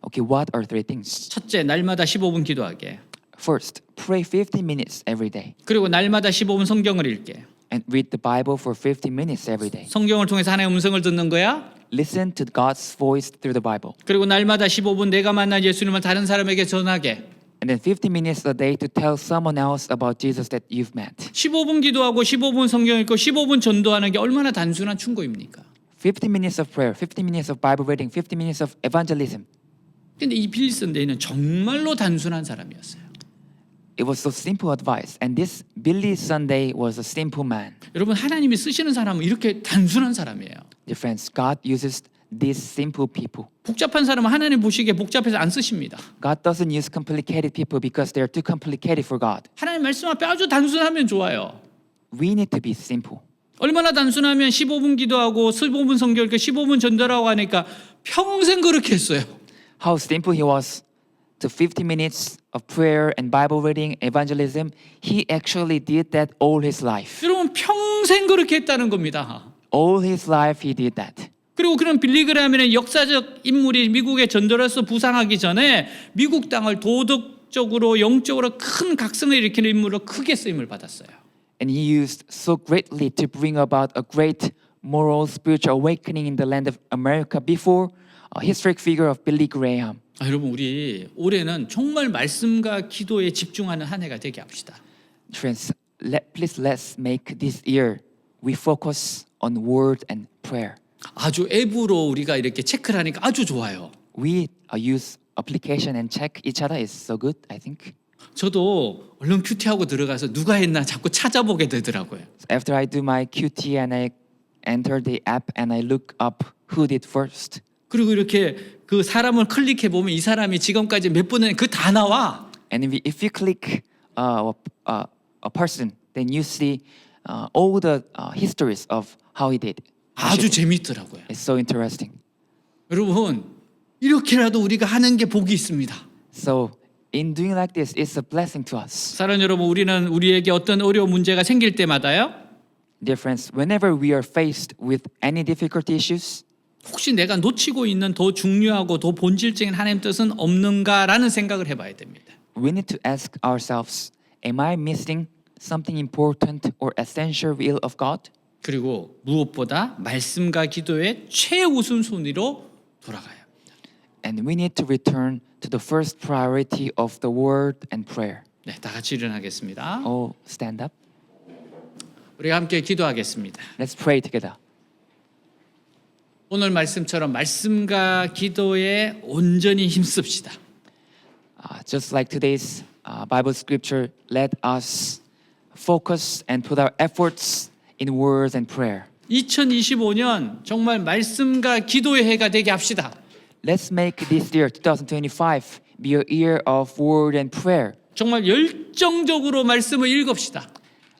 Speaker 2: Okay, what are three things?
Speaker 1: 첫째, 날마다 15분 기도하게.
Speaker 2: First, pray 50 minutes every day
Speaker 1: 그리고 날마다 15분 성경을 읽게.
Speaker 2: and read the Bible for 50 minutes every day.
Speaker 1: 성경을 통해서 하나님의 음성을 듣는 거야.
Speaker 2: Listen to God's voice through the Bible.
Speaker 1: 그리고 날마다 15분 내가 만난 예수님을 다른 사람에게 전하게.
Speaker 2: And then 50 minutes a day to tell someone else about Jesus that you've met.
Speaker 1: 15분 기도하고 15분 성경 읽고 15분 전도하는 게 얼마나 단순한 충고입니까?
Speaker 2: 50 minutes of prayer, 50 minutes of Bible reading, 50 minutes of evangelism.
Speaker 1: 근데 이 빌리 샌데이는 정말로 단순한 사람이었어요.
Speaker 2: It was so simple advice. And this Billy Sunday was a simple man.
Speaker 1: 여러분 하나님이 쓰시는 사람은 이렇게 단순한 사람이에요.
Speaker 2: Dear friends, God uses these simple people.
Speaker 1: 복잡한 사람은 하나님 보시기에 복잡해서 안 쓰십니다.
Speaker 2: God doesn't use complicated people because they're too complicated for God.
Speaker 1: 하나님 말씀 앞에 아주 단순하면 좋아요.
Speaker 2: We need to be simple.
Speaker 1: 얼마나 단순하면 15분 기도하고 15분 성경 읽고 15분 전도라고 하니까 평생 그렇게 했어요.
Speaker 2: How simple he was to 50 minutes of prayer and Bible reading, evangelism. He actually did that all his life.
Speaker 1: 여러분 평생 그렇게 했다는 겁니다.
Speaker 2: All his life he did that.
Speaker 1: 그리고 그런 빌리그램이라는 역사적 인물이 미국의 전도로서 부상하기 전에 미국 땅을 도덕적으로 영적으로 큰 각성을 일으키는 인물로 크게 쓰임을 받았어요.
Speaker 2: And he used so greatly to bring about a great moral spiritual awakening in the land of America before a historic figure of Billy Graham.
Speaker 1: 여러분 우리 올해는 정말 말씀과 기도에 집중하는 한 해가 되게 합시다.
Speaker 2: Friends, please let's make this year we focus on word and prayer.
Speaker 1: 아주 앱으로 우리가 이렇게 체크를 하니까 아주 좋아요.
Speaker 2: We use application and check each other is so good, I think.
Speaker 1: 저도 얼른 큐티하고 들어가서 누가 했나 자꾸 찾아보게 되더라고요.
Speaker 2: After I do my QT and I enter the app and I look up who did first.
Speaker 1: 그리고 이렇게 그 사람을 클릭해 보면 이 사람이 지금까지 몇 번 했는지 그 다 나와.
Speaker 2: And if you click a person, then you see all the histories of how he did.
Speaker 1: 아주 재밌더라고요.
Speaker 2: It's so interesting.
Speaker 1: 여러분 이렇게라도 우리가 하는 게 복이 있습니다.
Speaker 2: So in doing like this, it's a blessing to us.
Speaker 1: 사랑하는 여러분, 우리는 우리에게 어떤 어려운 문제가 생길 때마다요.
Speaker 2: Dear friends, whenever we are faced with any difficult issues,
Speaker 1: 혹시 내가 놓치고 있는 더 중요하고 더 본질적인 하나님 뜻은 없는가라는 생각을 해봐야 됩니다.
Speaker 2: we need to ask ourselves, am I missing something important or essential will of God?
Speaker 1: 그리고 무엇보다 말씀과 기도의 최우선순위로 돌아가야 합니다.
Speaker 2: And we need to return to the first priority of the word and prayer.
Speaker 1: 네, 다 같이 일어나겠습니다.
Speaker 2: Oh, stand up.
Speaker 1: 우리가 함께 기도하겠습니다.
Speaker 2: Let's pray together.
Speaker 1: 오늘 말씀처럼 말씀과 기도에 온전히 힘씁시다.
Speaker 2: Just like today's Bible scripture, let us focus and put our efforts in words and prayer.
Speaker 1: 2025년 정말 말씀과 기도의 해가 되게 합시다.
Speaker 2: Let's make this year, 2025, be a year of word and prayer.
Speaker 1: 정말 열정적으로 말씀을 읽읍시다.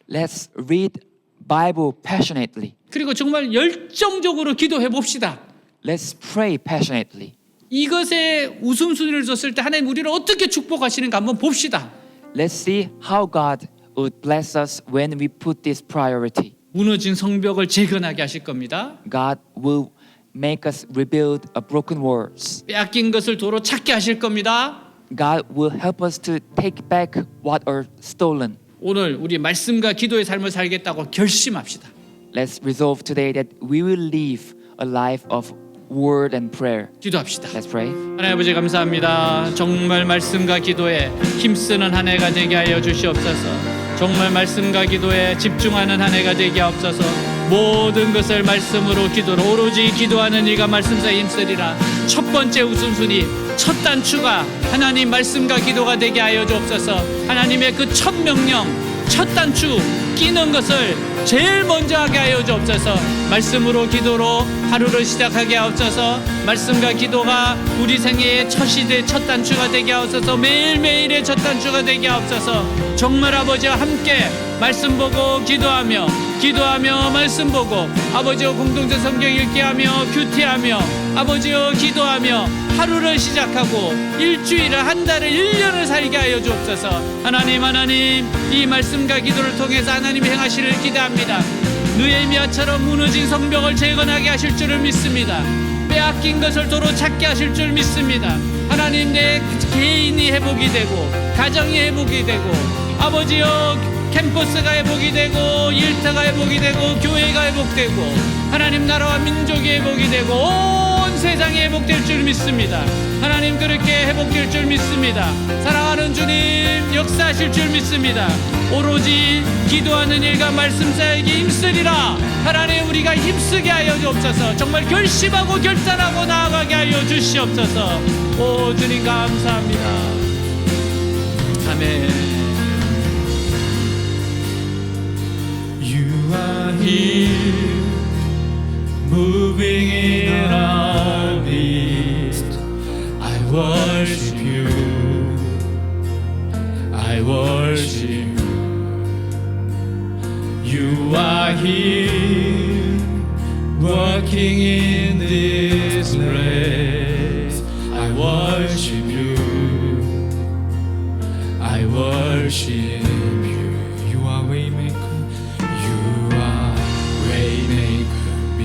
Speaker 2: Let's read Bible passionately.
Speaker 1: 그리고 정말 열정적으로 기도해 봅시다.
Speaker 2: Let's pray passionately.
Speaker 1: 이것에 우선순위를 줬을 때 하나님 우리를 어떻게 축복하시는가 한번 봅시다.
Speaker 2: Let's see how God would bless us when we put this priority.
Speaker 1: 무너진 성벽을 재건하게 하실 겁니다.
Speaker 2: God will make us rebuild a broken walls.
Speaker 1: 빼앗긴 것을 도로 찾게 하실 겁니다.
Speaker 2: God will help us to take back what are stolen.
Speaker 1: 오늘 우리 말씀과 기도의 삶을 살겠다고 결심합시다.
Speaker 2: Let's resolve today that we will live a life of word and prayer.
Speaker 1: 기도합시다.
Speaker 2: Let's pray.
Speaker 1: 하나님 아버지 감사합니다. 정말 말씀과 기도에 힘쓰는 한 해가 되게 하여 주시옵소서. 정말 말씀과 기도에 집중하는 한 해가 되게 하옵소서. 모든 것을 말씀으로 기도로 오로지 기도하는 이가 말씀사에 힘쓰리라. 첫 번째 우선순위 첫 단추가 하나님 말씀과 기도가 되게 하여 주옵소서. 하나님의 그 첫 명령 첫 단추 끼는 것을 제일 먼저 하게 하여 주옵소서. 말씀으로 기도로 하루를 시작하게 하옵소서. 말씀과 기도가 우리 생애의 첫 시대 첫 단추가 되게 하옵소서. 매일매일의 첫 단추가 되게 하옵소서. 정말 아버지와 함께 말씀 보고 기도하며 말씀 보고 아버지와 공동체 성경 읽기 하며 큐티하며 아버지와 기도하며 하루를 시작하고 일주일을 한 달을 1년을 살게 하여 주옵소서. 하나님 이 말씀과 기도를 통해서 하나님이 행하시를 기대합니다. 느헤미야처럼 무너진 성벽을 재건하게 하실 줄을 믿습니다. 빼앗긴 것을 도로 찾게 하실 줄 믿습니다. 하나님 내 개인이 회복이 되고 가정이 회복이 되고 아버지여 캠퍼스가 회복이 되고 일터가 회복이 되고 교회가 회복되고 하나님 나라와 민족이 회복이 되고 온 세상이 회복될 줄 믿습니다. 하나님 그렇게 회복될 줄 믿습니다. 사랑하는 주님 역사하실 줄 믿습니다. 오로지 기도하는 일과 말씀 사역이 힘쓰리라. 하나님 우리가 힘쓰게 하여 주옵소서. 정말 결심하고 결단하고 나아가게 하여 주시옵소서. 오 주님 감사합니다. 아멘.
Speaker 3: You are here, moving in our midst. I worship you. I worship you. You are here, working in this place. I worship you. I worship you. You are waymaker.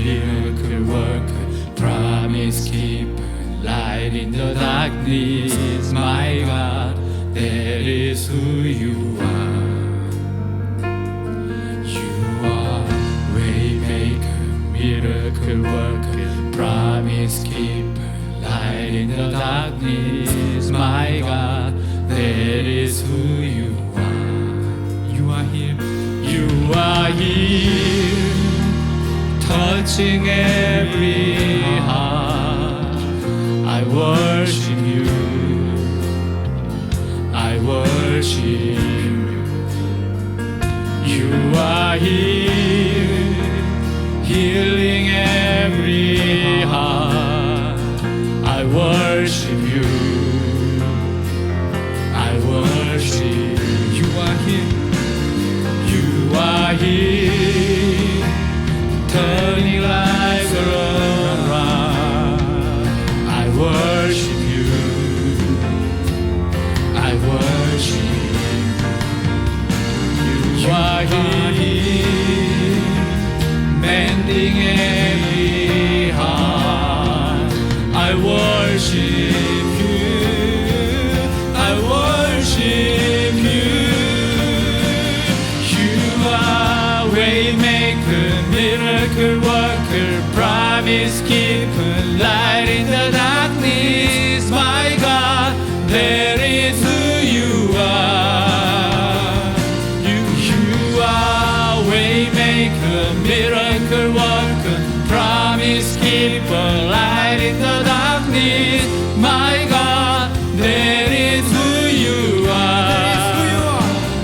Speaker 3: Miracle worker, promise keeper, light in the darkness, my God, that is who you are. You are waymaker, miracle worker, promise keeper, light in the darkness, my God, that is who you are. You are here, you are here, touching every heart. I worship you. I worship you. You are here, healing every heart. I worship you. I worship you. You are here. You are here, turning lives around. I worship you. I worship you. You are here, mending every heart. I worship you. I worship you. You are waymaker, miracle worker, promise keeper, light in the darkness, my God, that is who you are. You are waymaker, miracle worker, promise keeper, light in the darkness, my God, that is who you are.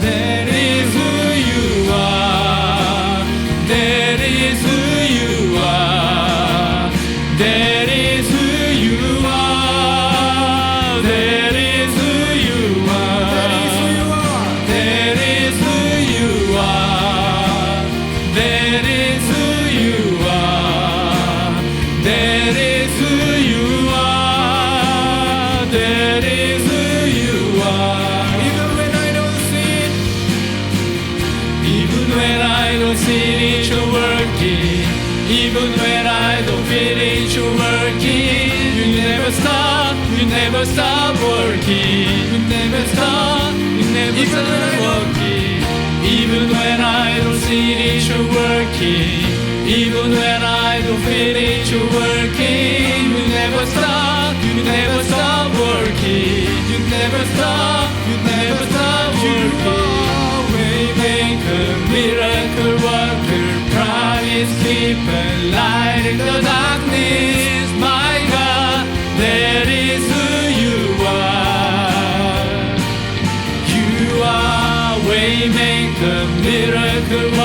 Speaker 3: That is who you are. That is who you are. That is who you are. That is who you are. That is who you are. That is who you are. That is who you are. That is who you are. Even when I don't see it, even when I don't see it, you're working. Even when I don't feel it, you're working. You never stop, you never stop working. You never stop, you never stop working. Even when I don't see it, you're working. Even when I don't feel it, you're working. You never stop, you never stop working. You never stop, you never stop working. Waymaker, miracle worker, promise keeper, light in the darkness, my God, that is who you are. You are waymaker, The miracle